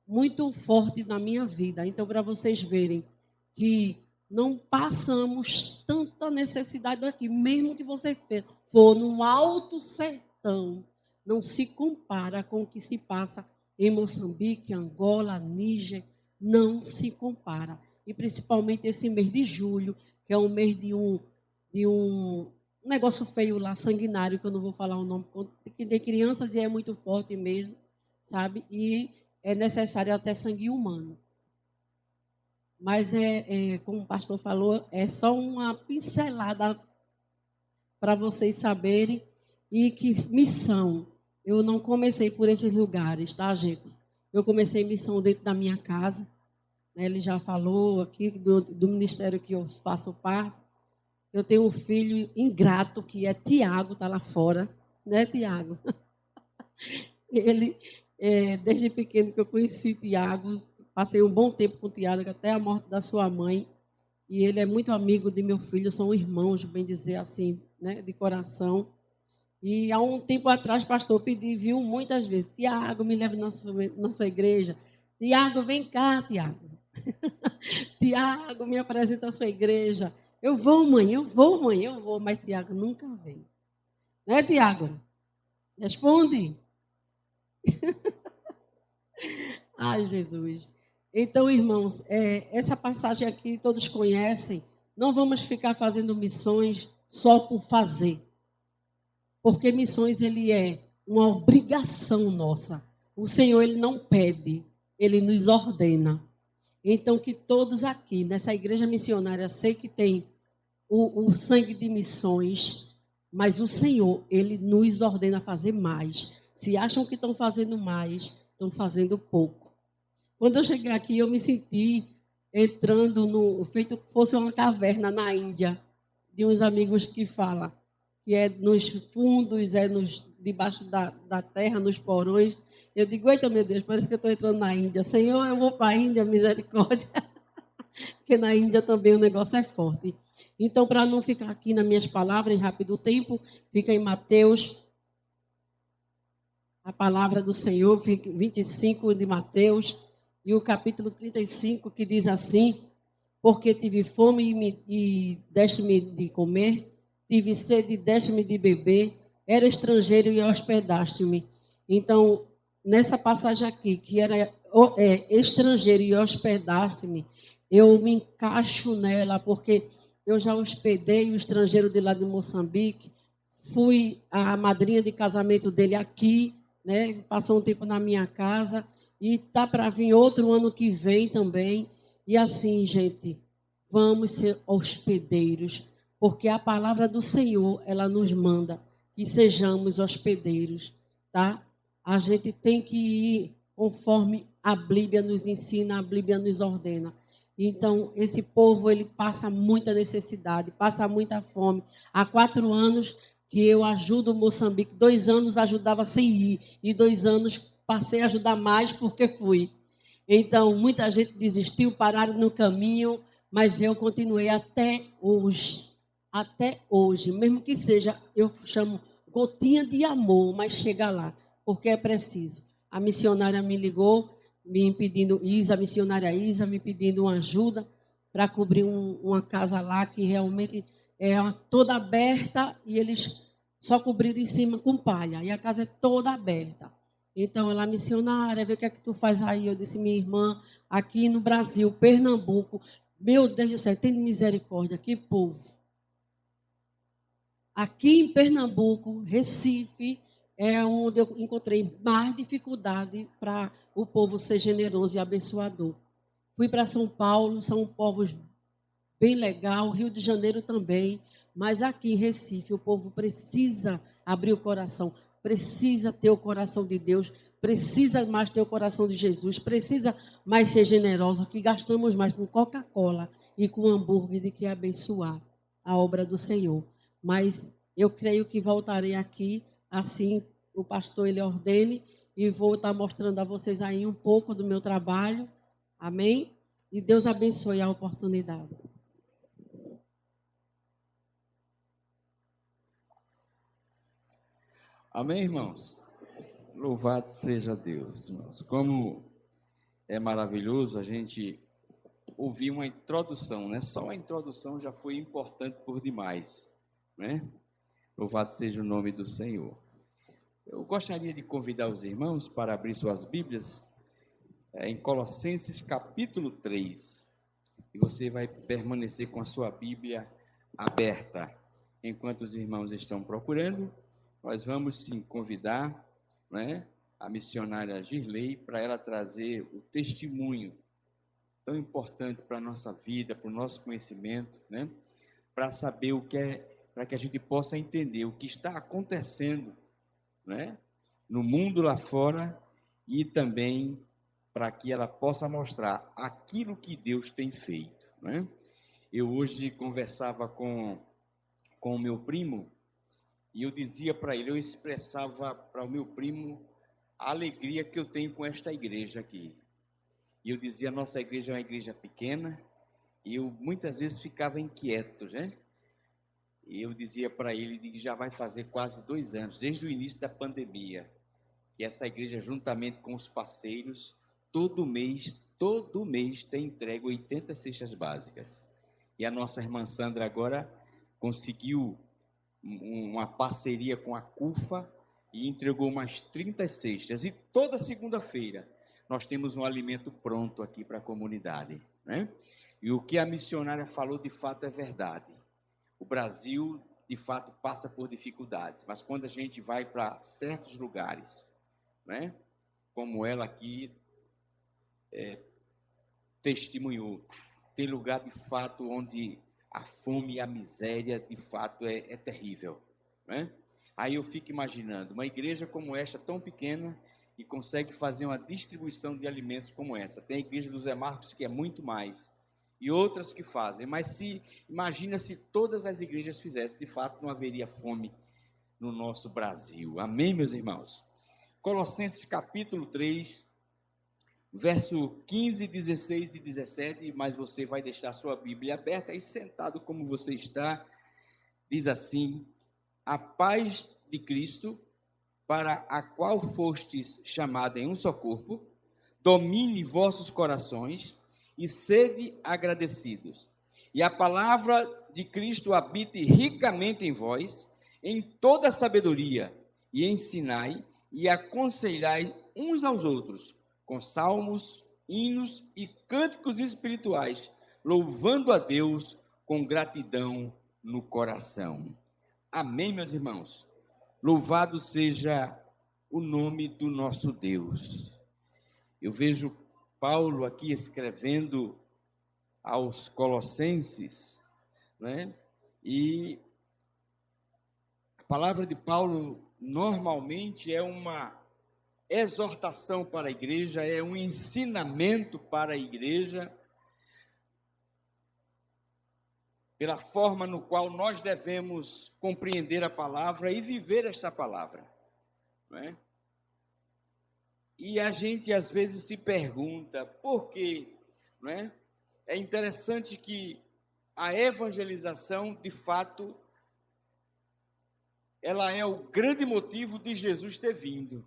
Speaker 8: muito forte na minha vida. Então, para vocês verem que não passamos tanta necessidade aqui, mesmo que você for no alto sertão, não se compara com o que se passa em Moçambique, Angola, Níger, não se compara. E principalmente esse mês de julho, que é um mês de um negócio feio lá, sanguinário, que eu não vou falar o nome, que tem crianças e é muito forte mesmo, sabe? E é necessário até sangue humano. Mas, como o pastor falou, é só uma pincelada para vocês saberem. E que missão, eu não comecei por esses lugares, tá, gente? Eu comecei missão dentro da minha casa. Ele já falou aqui do ministério que eu faço parte. Eu tenho um filho ingrato, que é Tiago, está lá fora. Né, Tiago? Ele, desde pequeno que eu conheci Tiago, passei um bom tempo com o Tiago, até a morte da sua mãe. E ele é muito amigo de meu filho, são irmãos, bem dizer assim, né, de coração. E há um tempo atrás, pastor, pedi, viu, muitas vezes, Tiago, me leve na sua igreja. Tiago, vem cá, Tiago. Tiago, me apresenta a sua igreja. Eu vou, mãe, eu vou. Mas Tiago nunca vem. Né, Tiago? Responde. Ai, Jesus. Então, irmãos, essa passagem aqui todos conhecem. Não vamos ficar fazendo missões só por fazer. Porque missões, ele é uma obrigação nossa. O Senhor, ele não pede, ele nos ordena. Então, que todos aqui, nessa igreja missionária, sei que tem o sangue de missões, mas o Senhor, ele nos ordena a fazer mais. Se acham que estão fazendo mais, estão fazendo pouco. Quando eu cheguei aqui, eu me senti entrando feito que fosse uma caverna na Índia, de uns amigos que falam, que é nos fundos, debaixo da terra, nos porões. Eu digo, eita, meu Deus, parece que eu estou entrando na Índia. Senhor, eu vou para a Índia, misericórdia. Porque na Índia também o negócio é forte. Então, para não ficar aqui nas minhas palavras, rápido o tempo, fica em Mateus, a palavra do Senhor, 25 de Mateus, e o capítulo 35, que diz assim, porque tive fome e deste-me de comer, tive sede e deste-me de beber, era estrangeiro e hospedaste-me. Então, nessa passagem aqui, que era estrangeiro e hospedaste-me, eu me encaixo nela, porque eu já hospedei o estrangeiro de lá de Moçambique, fui a madrinha de casamento dele aqui, né? Passou um tempo na minha casa, e está para vir outro ano que vem também. E assim, gente, vamos ser hospedeiros, porque a palavra do Senhor, ela nos manda que sejamos hospedeiros, tá? A gente tem que ir conforme a Bíblia nos ensina, a Bíblia nos ordena. Então, esse povo, ele passa muita necessidade, passa muita fome. Há 4 anos que eu ajudo Moçambique, 2 anos ajudava sem ir, e 2 anos passei a ajudar mais porque fui. Então, muita gente desistiu, pararam no caminho, mas eu continuei até hoje, mesmo que seja, eu chamo gotinha de amor, mas chega lá, porque é preciso. A missionária me ligou, me pedindo, a missionária Isa, me pedindo uma ajuda para cobrir uma casa lá que realmente é toda aberta e eles só cobriram em cima com palha, e a casa é toda aberta. Então, ela, missionária, vê o que é que tu faz aí? Eu disse, minha irmã, aqui no Brasil, Pernambuco, meu Deus do céu, tem misericórdia, que povo. Aqui em Pernambuco, Recife, é onde eu encontrei mais dificuldade para o povo ser generoso e abençoador. Fui para São Paulo, são povos bem legal, Rio de Janeiro também, mas aqui em Recife o povo precisa abrir o coração, precisa ter o coração de Deus, precisa mais ter o coração de Jesus, precisa mais ser generoso, que gastamos mais com Coca-Cola e com hambúrguer do que abençoar a obra do Senhor. Mas eu creio que voltarei aqui, assim o pastor ele ordene, e vou estar mostrando a vocês aí um pouco do meu trabalho. Amém? E Deus abençoe a oportunidade.
Speaker 3: Amém, irmãos? Louvado seja Deus, irmãos. Como é maravilhoso a gente ouvir uma introdução, né? Só a introdução já foi importante por demais, né? Louvado seja o nome do Senhor. Eu gostaria de convidar os irmãos para abrir suas Bíblias em Colossenses capítulo 3. E você vai permanecer com a sua Bíblia aberta. Enquanto os irmãos estão procurando, nós vamos sim convidar, né, a missionária Girley para ela trazer o testemunho tão importante para a nossa vida, para o nosso conhecimento, né, para saber o que é, para que a gente possa entender o que está acontecendo, né, no mundo lá fora, e também para que ela possa mostrar aquilo que Deus tem feito, né? Eu hoje conversava com o meu primo, e eu dizia para ele, eu expressava para o meu primo a alegria que eu tenho com esta igreja aqui. E eu dizia, nossa igreja é uma igreja pequena, e eu muitas vezes ficava inquieto, né? E eu dizia para ele que já vai fazer quase 2 anos, desde o início da pandemia, que essa igreja, juntamente com os parceiros, todo mês tem entregue 80 cestas básicas. E a nossa irmã Sandra agora conseguiu uma parceria com a CUFA e entregou mais 30 cestas. E toda segunda-feira nós temos um alimento pronto aqui para a comunidade, né? E o que a missionária falou de fato é verdade. O Brasil, de fato, passa por dificuldades, mas quando a gente vai para certos lugares, né, como ela aqui testemunhou, tem lugar, de fato, onde a fome e a miséria, de fato, é terrível, né? Aí eu fico imaginando, uma igreja como esta, tão pequena, e consegue fazer uma distribuição de alimentos como essa. Tem a igreja do Zé Marcos, que é muito mais, e outras que fazem, mas imagina se todas as igrejas fizessem, de fato não haveria fome no nosso Brasil. Amém, meus irmãos? Colossenses capítulo 3, verso 15, 16 e 17, mas você vai deixar sua Bíblia aberta e sentado como você está, diz assim: a paz de Cristo, para a qual fostes chamado em um só corpo, domine vossos corações, e sede agradecidos. E a palavra de Cristo habite ricamente em vós, em toda sabedoria, e ensinai e aconselhai uns aos outros, com salmos, hinos e cânticos espirituais, louvando a Deus com gratidão no coração. Amém, meus irmãos? Louvado seja o nome do nosso Deus. Eu vejo Paulo aqui escrevendo aos Colossenses, né? E a palavra de Paulo normalmente é uma exortação para a igreja, é um ensinamento para a igreja, pela forma no qual nós devemos compreender a palavra e viver esta palavra, não é? E a gente às vezes se pergunta por quê, não é? É interessante que a evangelização, de fato, ela é o grande motivo de Jesus ter vindo,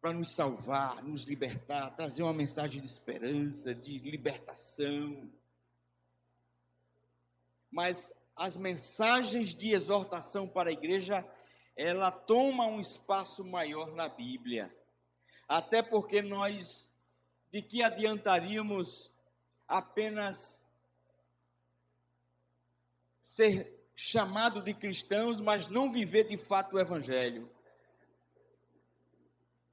Speaker 3: para nos salvar, nos libertar, trazer uma mensagem de esperança, de libertação. Mas as mensagens de exortação para a igreja, ela toma um espaço maior na Bíblia. Até porque nós, de que adiantaríamos apenas ser chamado de cristãos, mas não viver de fato o Evangelho?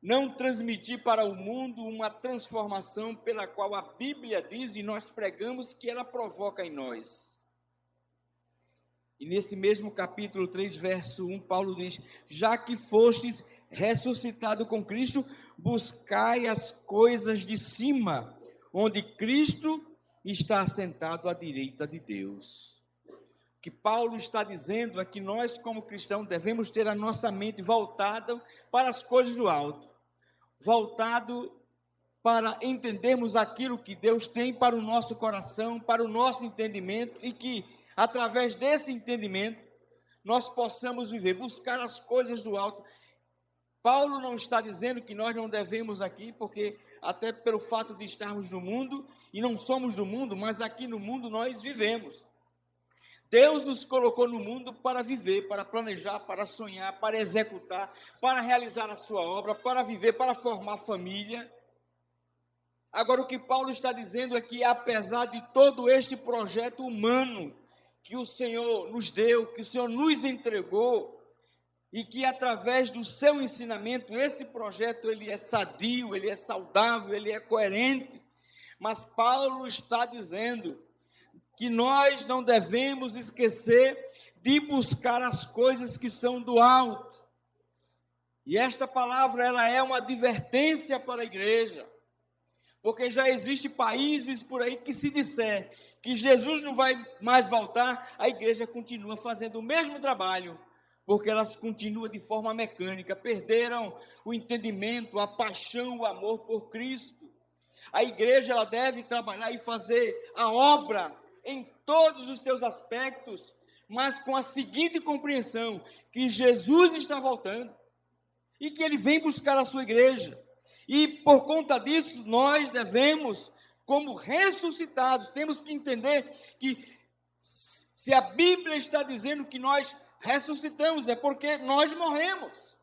Speaker 3: Não transmitir para o mundo uma transformação pela qual a Bíblia diz, e nós pregamos, que ela provoca em nós. E nesse mesmo capítulo 3, verso 1, Paulo diz: já que fostes ressuscitado com Cristo, buscai as coisas de cima, onde Cristo está assentado à direita de Deus. O que Paulo está dizendo é que nós, como cristãos, devemos ter a nossa mente voltada para as coisas do alto, voltado para entendermos aquilo que Deus tem para o nosso coração, para o nosso entendimento, e que, através desse entendimento, nós possamos viver, buscar as coisas do alto. Paulo não está dizendo que nós não devemos aqui, porque até pelo fato de estarmos no mundo, e não somos do mundo, mas aqui no mundo nós vivemos. Deus nos colocou no mundo para viver, para planejar, para sonhar, para executar, para realizar a sua obra, para viver, para formar família. Agora, o que Paulo está dizendo é que, apesar de todo este projeto humano que o Senhor nos deu, que o Senhor nos entregou, e que através do seu ensinamento, esse projeto ele é sadio, ele é saudável, ele é coerente, mas Paulo está dizendo que nós não devemos esquecer de buscar as coisas que são do alto. E esta palavra, ela é uma advertência para a igreja, porque já existem países por aí que, se disser que Jesus não vai mais voltar, a igreja continua fazendo o mesmo trabalho, porque elas continuam de forma mecânica, perderam o entendimento, a paixão, o amor por Cristo. A igreja, ela deve trabalhar e fazer a obra em todos os seus aspectos, mas com a seguinte compreensão: que Jesus está voltando e que ele vem buscar a sua igreja. E por conta disso, nós devemos, como ressuscitados, temos que entender que se a Bíblia está dizendo que nós ressuscitamos, é porque nós morremos.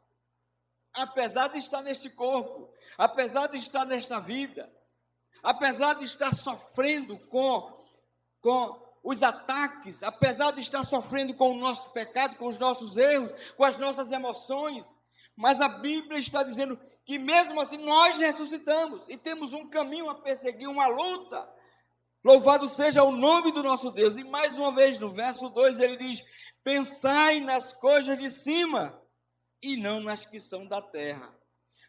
Speaker 3: Apesar de estar neste corpo, apesar de estar nesta vida, apesar de estar sofrendo com os ataques, apesar de estar sofrendo com o nosso pecado, com os nossos erros, com as nossas emoções, mas a Bíblia está dizendo que mesmo assim nós ressuscitamos e temos um caminho a perseguir, uma luta. Louvado seja o nome do nosso Deus. E mais uma vez, no verso 2, ele diz: pensai nas coisas de cima e não nas que são da terra.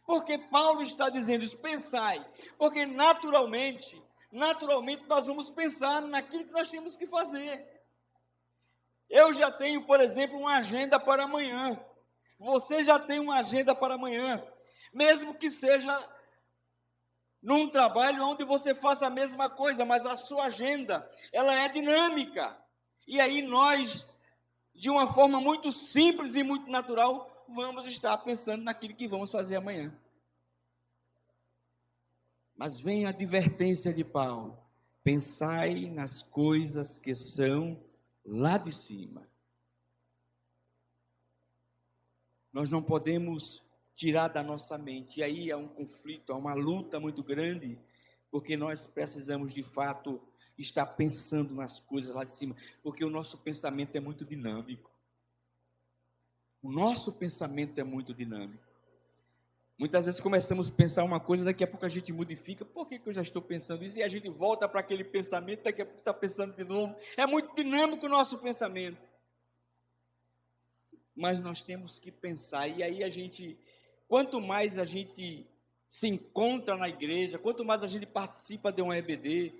Speaker 3: Porque Paulo está dizendo isso, pensai, porque naturalmente nós vamos pensar naquilo que nós temos que fazer. Eu já tenho, por exemplo, uma agenda para amanhã. Você já tem uma agenda para amanhã, mesmo que seja num trabalho onde você faça a mesma coisa, mas a sua agenda, ela é dinâmica. E aí nós, de uma forma muito simples e muito natural, vamos estar pensando naquilo que vamos fazer amanhã. Mas vem a advertência de Paulo: pensai nas coisas que são lá de cima. Nós não podemos tirar da nossa mente, e aí há um conflito, há uma luta muito grande, porque nós precisamos de fato estar pensando nas coisas lá de cima, porque o nosso pensamento é muito dinâmico. O nosso pensamento é muito dinâmico. Muitas vezes começamos a pensar uma coisa, daqui a pouco a gente modifica. Por que eu já estou pensando isso? E a gente volta para aquele pensamento, daqui a pouco está pensando de novo. É muito dinâmico o nosso pensamento. Mas nós temos que pensar, e aí a gente, quanto mais a gente se encontra na igreja, quanto mais a gente participa de um EBD,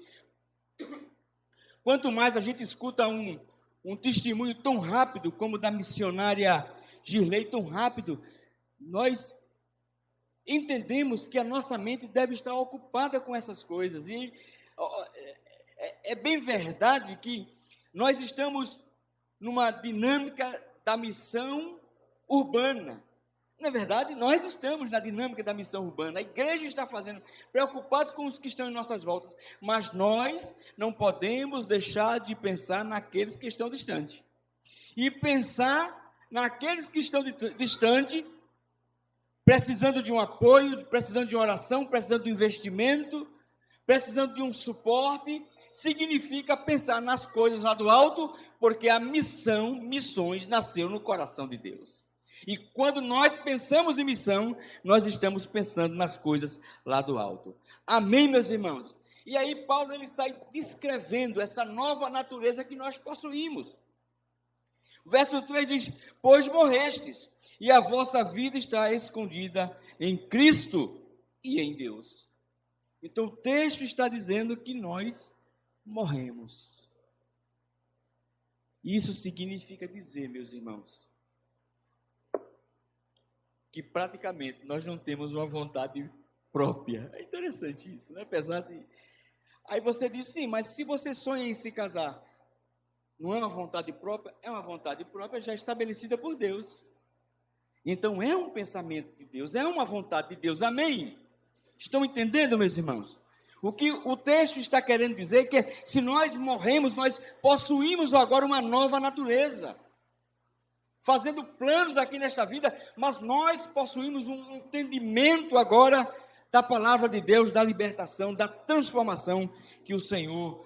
Speaker 3: quanto mais a gente escuta um testemunho tão rápido como o da missionária Girlei, tão rápido, nós entendemos que a nossa mente deve estar ocupada com essas coisas. E é bem verdade que nós estamos numa dinâmica da missão urbana. Na verdade, nós estamos na dinâmica da missão urbana. A igreja está fazendo, preocupado com os que estão em nossas voltas, mas nós não podemos deixar de pensar naqueles que estão distantes. E pensar naqueles que estão distantes, precisando de um apoio, precisando de uma oração, precisando de um investimento, precisando de um suporte, significa pensar nas coisas lá do alto, porque a missões nasceu no coração de Deus. E quando nós pensamos em missão, nós estamos pensando nas coisas lá do alto. Amém, meus irmãos? E aí Paulo ele sai descrevendo essa nova natureza que nós possuímos. O verso 3 diz: pois morrestes, e a vossa vida está escondida em Cristo e em Deus. Então o texto está dizendo que nós morremos. Isso significa dizer, meus irmãos, que praticamente nós não temos uma vontade própria. É interessante isso, né? Apesar de... Aí você diz, sim, mas se você sonha em se casar, não é uma vontade própria? É uma vontade própria já estabelecida por Deus. Então é um pensamento de Deus, é uma vontade de Deus. Amém? Estão entendendo, meus irmãos? O que o texto está querendo dizer é que se nós morremos, nós possuímos agora uma nova natureza, fazendo planos aqui nesta vida, mas nós possuímos um entendimento agora da palavra de Deus, da libertação, da transformação que o Senhor,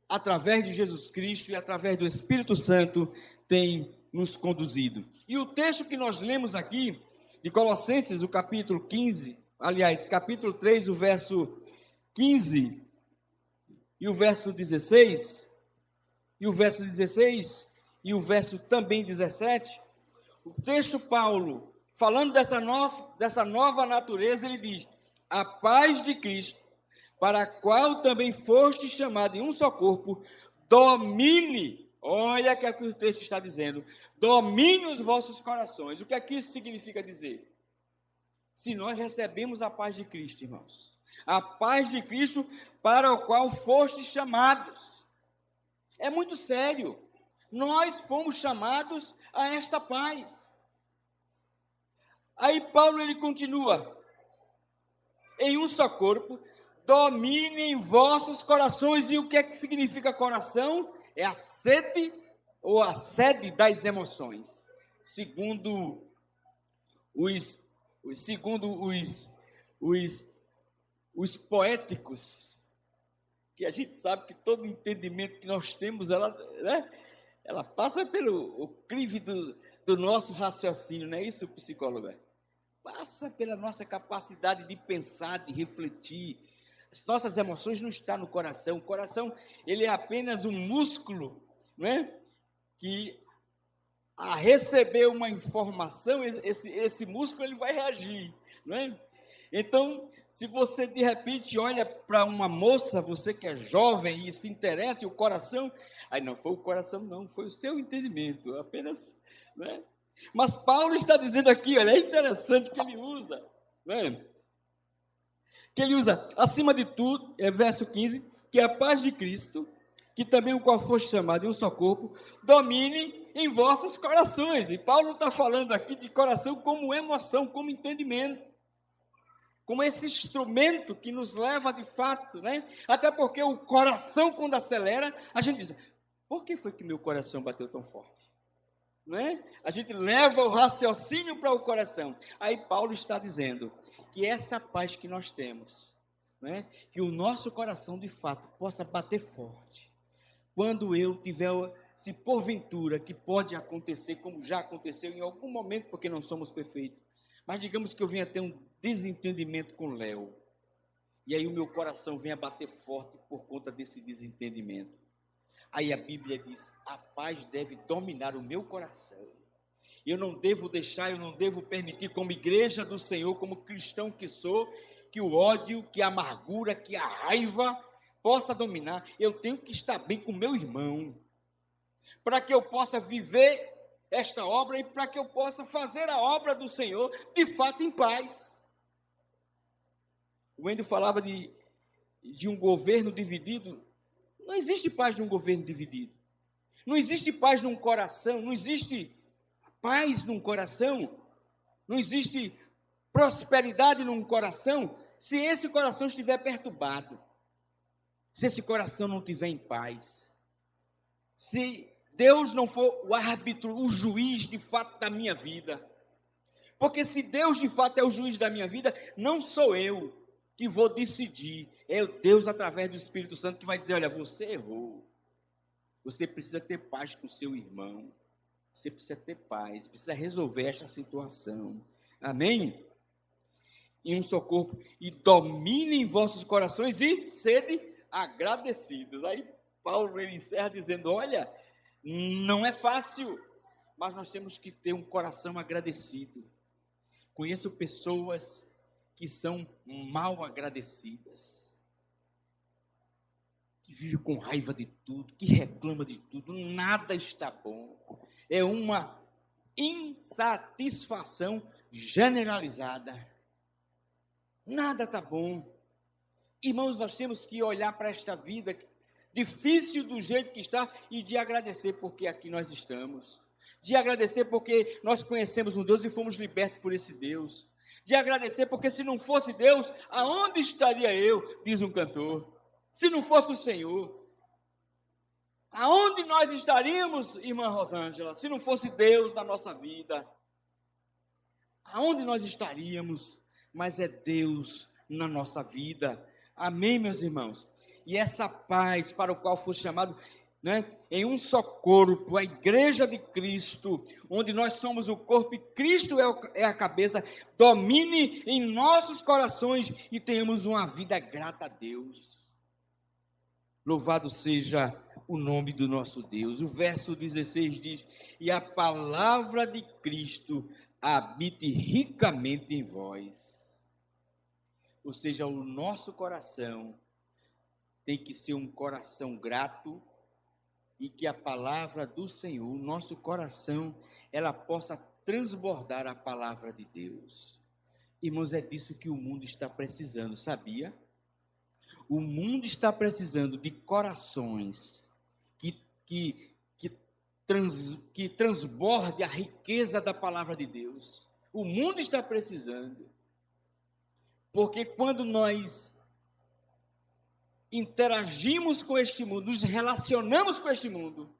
Speaker 3: através de Jesus Cristo e através do Espírito Santo, tem nos conduzido. E o texto que nós lemos aqui, de Colossenses, o capítulo 15, aliás, capítulo 3, o verso 15 e o verso 16, e o verso 16 e o verso também 17, o texto Paulo, falando dessa nova natureza, ele diz: a paz de Cristo, para a qual também foste chamado em um só corpo, domine, olha o que o texto está dizendo, domine os vossos corações. O que é que isso significa dizer? Se nós recebemos a paz de Cristo, irmãos, a paz de Cristo para o qual fostes chamados, é muito sério. Nós fomos chamados a esta paz. Aí Paulo ele continua: em um só corpo, dominem vossos corações. E o que é que significa coração? É a sede ou a sede das emoções. Segundo os poéticos, que a gente sabe que todo entendimento que nós temos, ela passa pelo crivo do nosso raciocínio, não é isso, psicólogo? Passa pela nossa capacidade de pensar, de refletir. As nossas emoções não estão no coração. O coração, ele é apenas um músculo, não é? Que, a receber uma informação, esse músculo ele vai reagir, não é? Então, se você de repente olha para uma moça, você que é jovem e se interessa, e o coração, aí não foi o coração, não, foi o seu entendimento, apenas, não é? Mas Paulo está dizendo aqui, olha, é interessante que ele usa, não é? Que ele usa, acima de tudo, verso 15, que a paz de Cristo, que também o qual foste chamado em um só corpo, domine em vossos corações. E Paulo está falando aqui de coração como emoção, como entendimento, como esse instrumento que nos leva de fato, né? Até porque o coração, quando acelera, a gente diz: por que foi que meu coração bateu tão forte? Não é? A gente leva o raciocínio para o coração. Aí Paulo está dizendo que essa paz que nós temos, não é? Que o nosso coração de fato possa bater forte. Quando eu tiver, se porventura, que pode acontecer, como já aconteceu em algum momento, porque não somos perfeitos, mas digamos que eu venha ter um desentendimento com Léo, e aí o meu coração venha bater forte por conta desse desentendimento. Aí a Bíblia diz: a paz deve dominar o meu coração. Eu não devo deixar, eu não devo permitir, como igreja do Senhor, como cristão que sou, que o ódio, que a amargura, que a raiva possa dominar. Eu tenho que estar bem com meu irmão, para que eu possa viver esta obra e para que eu possa fazer a obra do Senhor de fato em paz. O Wendel falava de um governo dividido. Não existe paz num governo dividido. Não existe paz num coração, não existe paz num coração, não existe prosperidade num coração, se esse coração estiver perturbado, se esse coração não estiver em paz, se Deus não for o árbitro, o juiz de fato da minha vida. Porque se Deus de fato é o juiz da minha vida, não sou eu que vou decidir, é o Deus através do Espírito Santo que vai dizer, olha, você errou, você precisa ter paz com o seu irmão, você precisa ter paz, precisa resolver esta situação, amém? Em um só corpo, e dominem vossos corações e sede agradecidos. Aí Paulo ele encerra dizendo, olha, não é fácil, mas nós temos que ter um coração agradecido. Conheço pessoas que são mal agradecidas, que vivem com raiva de tudo, que reclamam de tudo, nada está bom. É uma insatisfação generalizada. Nada está bom. Irmãos, nós temos que olhar para esta vida difícil do jeito que está e de agradecer porque aqui nós estamos. De agradecer porque nós conhecemos um Deus e fomos libertos por esse Deus. De agradecer porque se não fosse Deus, aonde estaria eu? Diz um cantor. Se não fosse o Senhor. Aonde nós estaríamos, irmã Rosângela, se não fosse Deus na nossa vida? Aonde nós estaríamos? Mas é Deus na nossa vida. Amém, meus irmãos? E essa paz para o qual foi chamado, né, em um só corpo, a igreja de Cristo, onde nós somos o corpo e Cristo é a cabeça, domine em nossos corações e tenhamos uma vida grata a Deus. Louvado seja o nome do nosso Deus. O verso 16 diz, e a palavra de Cristo habite ricamente em vós. Ou seja, o nosso coração tem que ser um coração grato e que a palavra do Senhor, o nosso coração, ela possa transbordar a palavra de Deus. Irmãos, é disso que o mundo está precisando, sabia? O mundo está precisando de corações que transborde a riqueza da palavra de Deus. O mundo está precisando. Porque quando nós interagimos com este mundo, nos relacionamos com este mundo,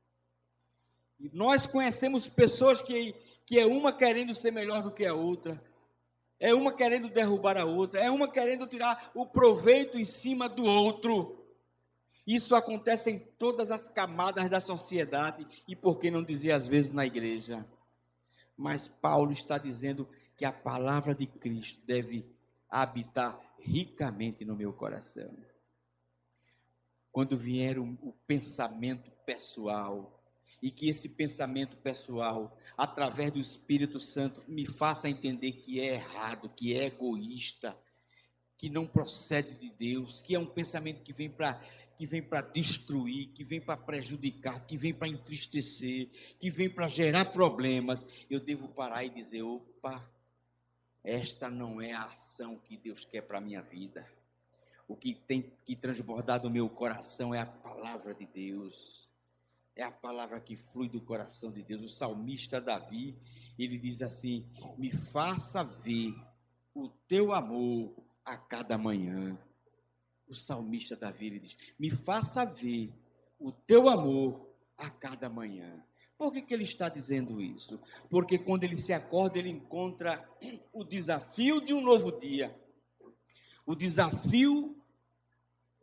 Speaker 3: e nós conhecemos pessoas que é uma querendo ser melhor do que a outra, é uma querendo derrubar a outra, é uma querendo tirar o proveito em cima do outro. Isso acontece em todas as camadas da sociedade e, por que não dizer, às vezes, na igreja. Mas Paulo está dizendo que a palavra de Cristo deve habitar ricamente no meu coração. Quando vier o pensamento pessoal, e que esse pensamento pessoal, através do Espírito Santo, me faça entender que é errado, que é egoísta, que não procede de Deus, que é um pensamento que vem para destruir, que vem para prejudicar, que vem para entristecer, que vem para gerar problemas, eu devo parar e dizer, opa, esta não é a ação que Deus quer para a minha vida. O que tem que transbordar do meu coração é a palavra de Deus. É a palavra que flui do coração de Deus. O salmista Davi, ele diz assim, me faça ver o teu amor a cada manhã. O salmista Davi, ele diz, me faça ver o teu amor a cada manhã. Por que ele está dizendo isso? Porque quando ele se acorda, ele encontra o desafio de um novo dia. O desafio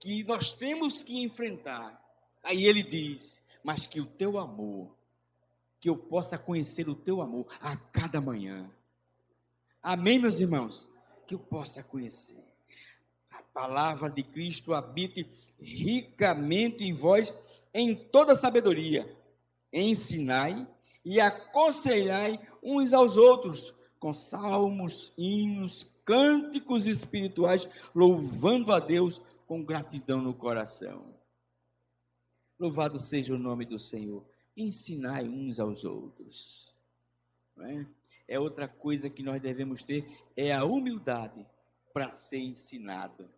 Speaker 3: que nós temos que enfrentar. Aí ele diz, mas que o teu amor, que eu possa conhecer o teu amor a cada manhã. Amém, meus irmãos? Que eu possa conhecer. A palavra de Cristo habite ricamente em vós, em toda sabedoria. Ensinai e aconselhai uns aos outros com salmos, hinos, cânticos espirituais, louvando a Deus com gratidão no coração. Louvado seja o nome do Senhor. Ensinai uns aos outros. Não é? É outra coisa que nós devemos ter, é a humildade para ser ensinado.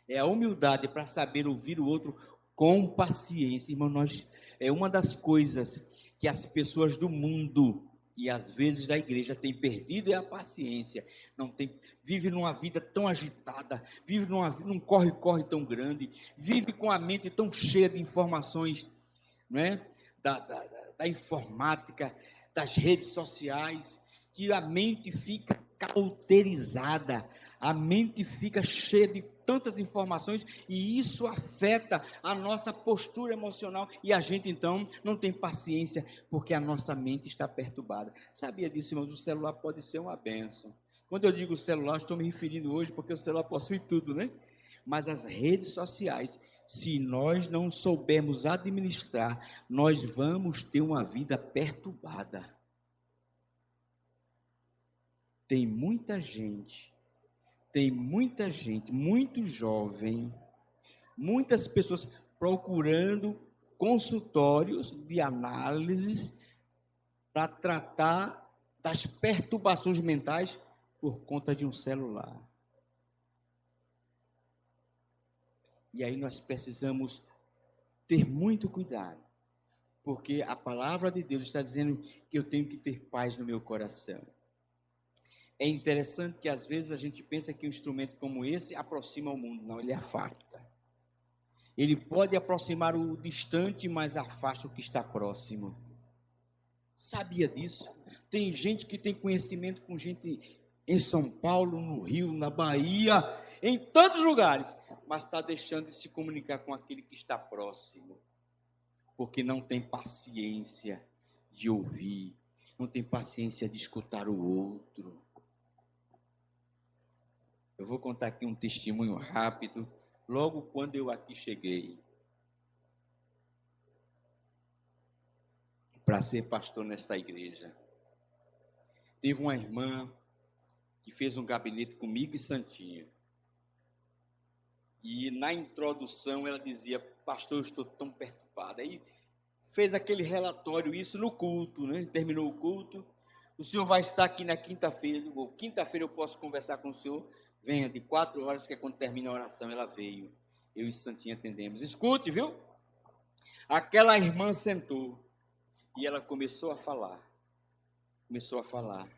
Speaker 3: É a humildade para saber ouvir o outro com paciência. Irmão, é uma das coisas que as pessoas do mundo e às vezes da igreja têm perdido é a paciência. Vive numa vida tão agitada, vive num corre-corre tão grande, vive com a mente tão cheia de informações, não é? Da informática, das redes sociais, que a mente fica cauterizada, a mente fica cheia de tantas informações e isso afeta a nossa postura emocional e a gente então não tem paciência porque a nossa mente está perturbada. Sabia disso, irmãos? O celular pode ser uma bênção. Quando eu digo celular, estou me referindo hoje porque o celular possui tudo, né? Mas as redes sociais, se nós não soubermos administrar, nós vamos ter uma vida perturbada. Tem muita gente, muito jovem, muitas pessoas procurando consultórios de análises para tratar das perturbações mentais por conta de um celular. E aí nós precisamos ter muito cuidado, porque a palavra de Deus está dizendo que eu tenho que ter paz no meu coração. É interessante que às vezes a gente pensa que um instrumento como esse aproxima o mundo. Não, ele afasta. Ele pode aproximar o distante, mas afasta o que está próximo. Sabia disso? Tem gente que tem conhecimento com gente em São Paulo, no Rio, na Bahia, em tantos lugares, mas está deixando de se comunicar com aquele que está próximo, porque não tem paciência de ouvir, não tem paciência de escutar o outro. Eu vou contar aqui um testemunho rápido, logo quando eu aqui cheguei para ser pastor nesta igreja. Teve uma irmã que fez um gabinete comigo e Santinha. E na introdução ela dizia: pastor, eu estou tão perturbada. Aí fez aquele relatório, isso no culto, né? Terminou o culto. O senhor vai estar aqui na quinta-feira. Eu digo: quinta-feira eu posso conversar com o senhor? Venha, de 4 horas, que é quando termina a oração. Ela veio. Eu e Santinha atendemos. Escute, viu? Aquela irmã sentou e ela começou a falar. Começou a falar.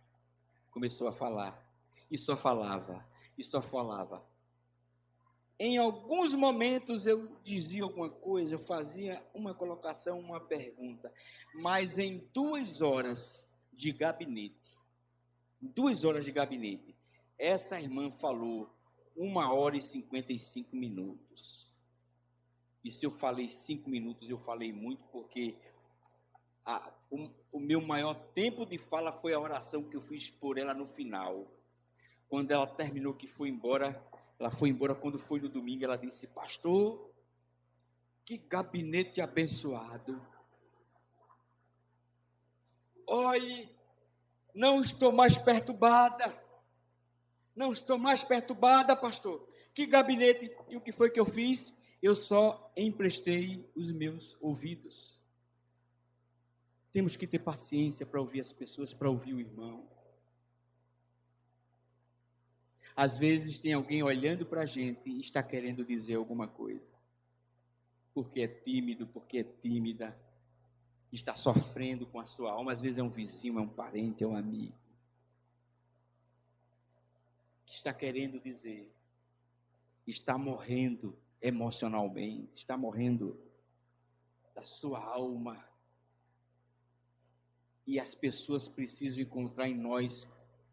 Speaker 3: E só falava. Em alguns momentos eu dizia alguma coisa, eu fazia uma colocação, uma pergunta. Mas em 2 horas de gabinete, essa irmã falou 1 hora e 55 minutos. E se eu falei 5 minutos, eu falei muito, porque o meu maior tempo de fala foi a oração que eu fiz por ela no final. Quando ela terminou, que foi embora, ela foi embora. Quando foi no domingo, ela disse: pastor, que gabinete abençoado. Olhe, não estou mais perturbada, pastor. Que gabinete. E o que foi que eu fiz? Eu só emprestei os meus ouvidos. Temos que ter paciência para ouvir as pessoas, para ouvir o irmão. Às vezes tem alguém olhando para a gente e está querendo dizer alguma coisa. Porque é tímido, porque é tímida. Está sofrendo com a sua alma. Às vezes é um vizinho, é um parente, é um amigo. Que está querendo dizer. Está morrendo emocionalmente. Está morrendo da sua alma. E as pessoas precisam encontrar em nós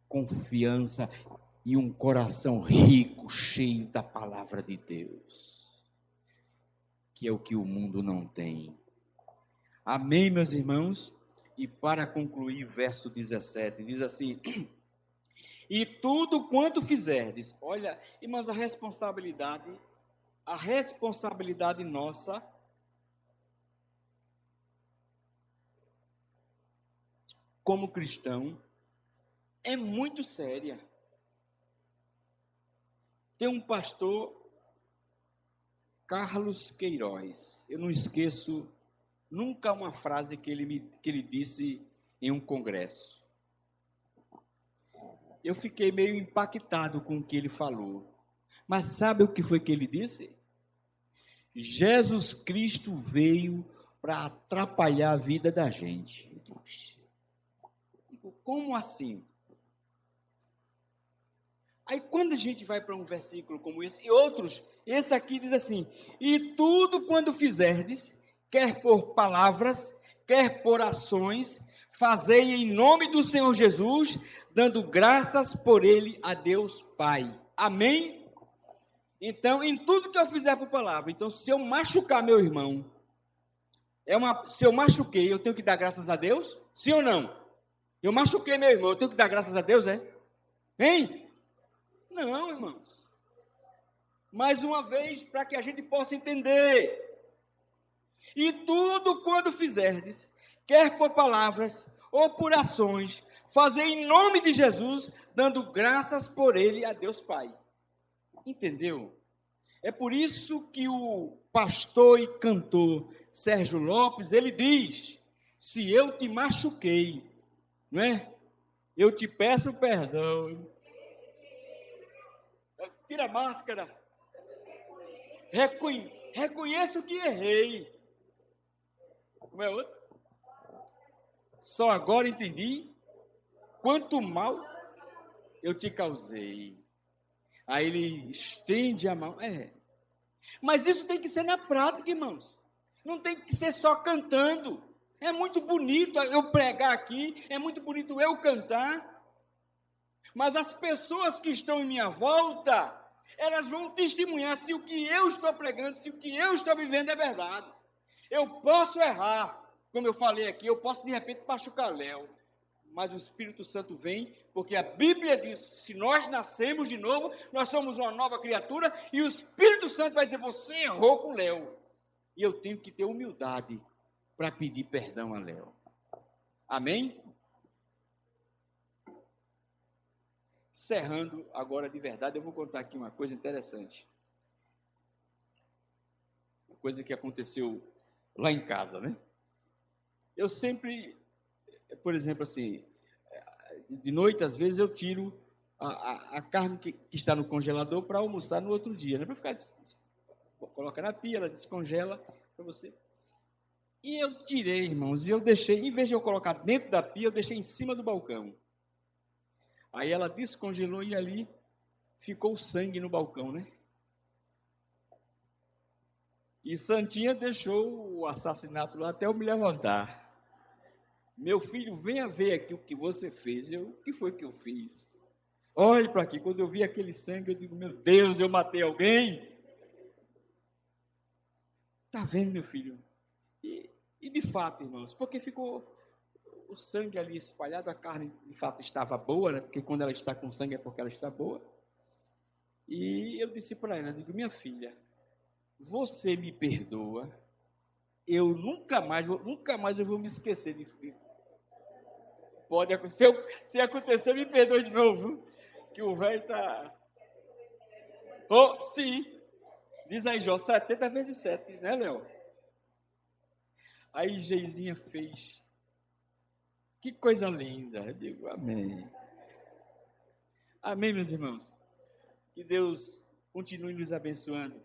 Speaker 3: confiança e um coração rico, cheio da palavra de Deus, que é o que o mundo não tem. Amém, meus irmãos? E para concluir, verso 17, diz assim: e tudo quanto fizerdes. Olha, irmãos, a responsabilidade nossa como cristão, é muito séria. Tem um pastor, Carlos Queiroz, eu não esqueço nunca uma frase que ele disse em um congresso. Eu fiquei meio impactado com o que ele falou. Mas sabe o que foi que ele disse? Jesus Cristo veio para atrapalhar a vida da gente. Como assim? Aí quando a gente vai para um versículo como esse, e outros, esse aqui diz assim: e tudo quando fizerdes, quer por palavras, quer por ações, fazei em nome do Senhor Jesus, dando graças por ele a Deus Pai. Amém? Então, em tudo que eu fizer por palavra, então se eu machucar meu irmão, se eu machuquei, eu tenho que dar graças a Deus? Sim ou não? Eu machuquei meu irmão, eu tenho que dar graças a Deus, é? Hein? Não, irmãos. Mais uma vez, para que a gente possa entender. E tudo quando fizerdes, quer por palavras ou por ações, fazer em nome de Jesus, dando graças por ele a Deus Pai. Entendeu? É por isso que o pastor e cantor Sérgio Lopes, ele diz: se eu te machuquei, não é? Eu te peço perdão. Tira a máscara. Reconheço que errei. Como é outro? Só agora entendi quanto mal eu te causei. Aí ele estende a mão. Mas isso tem que ser na prática, irmãos. Não tem que ser só cantando. É muito bonito eu pregar aqui, é muito bonito eu cantar. Mas as pessoas que estão em minha volta, elas vão testemunhar se o que eu estou pregando, se o que eu estou vivendo é verdade. Eu posso errar, como eu falei aqui, eu posso de repente machucar Léo, mas o Espírito Santo vem, porque a Bíblia diz: se nós nascemos de novo, nós somos uma nova criatura, e o Espírito Santo vai dizer: você errou com Léo. E eu tenho que ter humildade para pedir perdão a Léo. Amém? Encerrando agora de verdade, eu vou contar aqui uma coisa interessante. Uma coisa que aconteceu lá em casa, né? Eu sempre, por exemplo, assim, de noite, às vezes, eu tiro a carne que está no congelador para almoçar no outro dia, né? Para ficar, coloca na pia, ela descongela para você. E eu tirei, irmãos, e eu deixei, em vez de eu colocar dentro da pia, eu deixei em cima do balcão. Aí ela descongelou e ali ficou sangue no balcão, né? E Santinha deixou o assassinato lá até eu me levantar. Meu filho, venha ver aqui o que você fez. O que foi que eu fiz? Olhe para aqui. Quando eu vi aquele sangue, eu digo: meu Deus, eu matei alguém? Está vendo, meu filho? E de fato, irmãos, porque ficou o sangue ali espalhado, a carne de fato estava boa, né? Porque quando ela está com sangue é porque ela está boa. E eu disse para ela, digo: minha filha, você me perdoa, eu nunca mais eu vou me esquecer de... Pode acontecer, se acontecer, me perdoe de novo, que o velho está... Oh, sim, diz aí, Jó, 70 vezes 7, né, Léo? Aí Geizinha fez... Que coisa linda, eu digo amém. Amém, meus irmãos. Que Deus continue nos abençoando.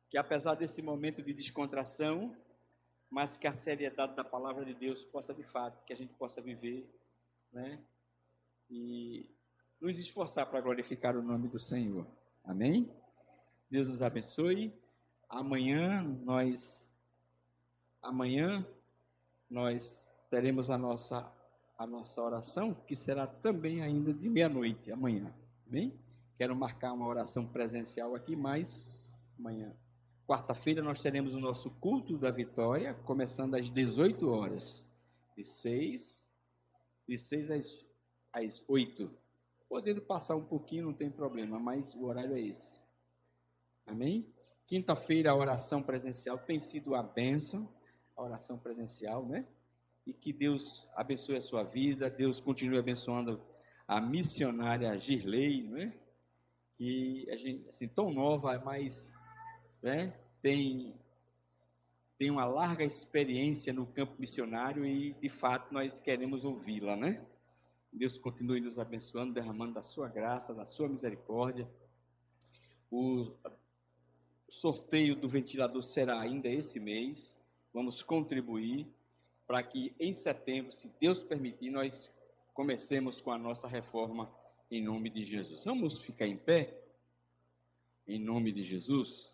Speaker 3: Que apesar desse momento de descontração, mas que a seriedade da palavra de Deus possa de fato, que a gente possa viver, né? E nos esforçar para glorificar o nome do Senhor. Amém? Deus nos abençoe. Amanhã nós teremos a nossa oração, que será também ainda de meia-noite, amanhã. Bem? Quero marcar uma oração presencial aqui, mas amanhã. Quarta-feira nós teremos o nosso culto da vitória, começando às 18 horas, de 6 às 8. Podendo passar um pouquinho, não tem problema, mas o horário é esse. Amém? Quinta-feira a oração presencial tem sido a bênção, a oração presencial, né? e que Deus abençoe a sua vida, Deus continue abençoando a missionária Girlei, não é? Que a gente, assim, tão nova, mas, né, tem uma larga experiência no campo missionário e, de fato, nós queremos ouvi-la, né? Deus continue nos abençoando, derramando da sua graça, da sua misericórdia. O sorteio do ventilador será ainda esse mês. Vamos contribuir para que em setembro, se Deus permitir, nós comecemos com a nossa reforma em nome de Jesus. Vamos ficar em pé? Em nome de Jesus.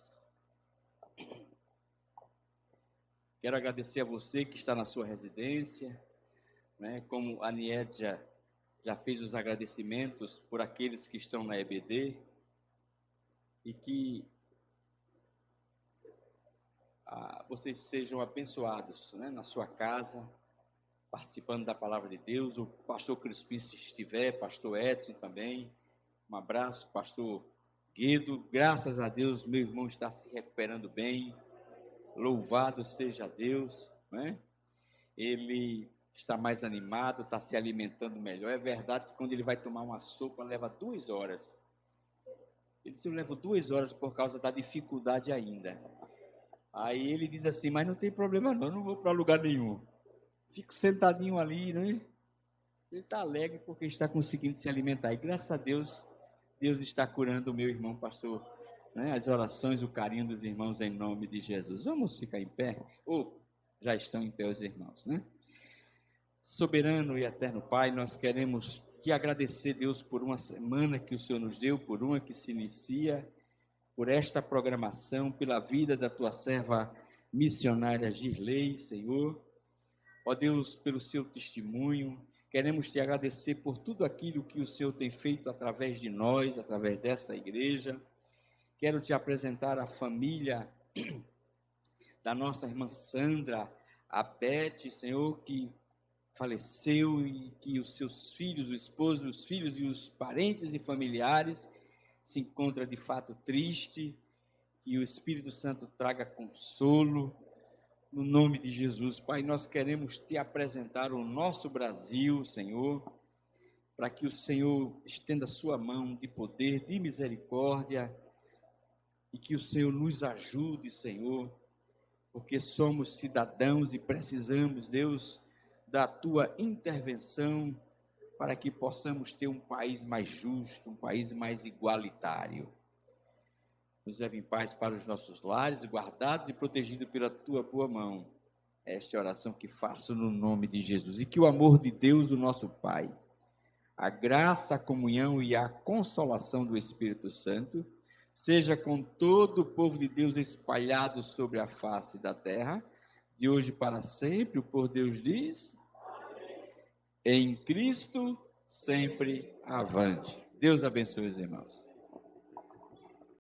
Speaker 3: Quero agradecer a você que está na sua residência, né? Como a Niedia já fez os agradecimentos por aqueles que estão na EBD e que vocês sejam abençoados, né, na sua casa, participando da palavra de Deus. O pastor Crispim, se estiver, pastor Edson também, um abraço, pastor Guedo. Graças a Deus, meu irmão está se recuperando bem, louvado seja Deus, né? Ele está mais animado, está se alimentando melhor. É verdade que quando ele vai tomar uma sopa, leva 2 horas. Ele disse: eu levo 2 horas por causa da dificuldade ainda. Aí ele diz assim: mas não tem problema não, não vou para lugar nenhum. Fico sentadinho ali, né? Ele está alegre porque está conseguindo se alimentar. E graças a Deus, Deus está curando o meu irmão pastor, né? As orações, o carinho dos irmãos em nome de Jesus. Vamos ficar em pé? Ou já estão em pé os irmãos, né? Soberano e eterno Pai, nós queremos te agradecer, Deus, por uma semana que o Senhor nos deu, por uma que se inicia, por esta programação, pela vida da tua serva missionária Girlei, Senhor. Ó Deus, pelo seu testemunho, queremos te agradecer por tudo aquilo que o Senhor tem feito através de nós, através dessa igreja. Quero te apresentar a família da nossa irmã Sandra, a Beth, Senhor, que faleceu e que os seus filhos, o esposo, os filhos e os parentes e familiares se encontram de fato triste, que o Espírito Santo traga consolo, no nome de Jesus. Pai, nós queremos te apresentar o nosso Brasil, Senhor, para que o Senhor estenda a sua mão de poder, de misericórdia, e que o Senhor nos ajude, Senhor, porque somos cidadãos e precisamos, Deus, da tua intervenção para que possamos ter um país mais justo, um país mais igualitário. Nos leve em paz para os nossos lares, guardados e protegidos pela tua boa mão. Esta é a oração que faço no nome de Jesus. E que o amor de Deus, o nosso Pai, a graça, a comunhão e a consolação do Espírito Santo seja com todo o povo de Deus espalhado sobre a face da terra, de hoje para sempre. O povo de Deus diz: em Cristo, sempre avante. Deus abençoe os irmãos.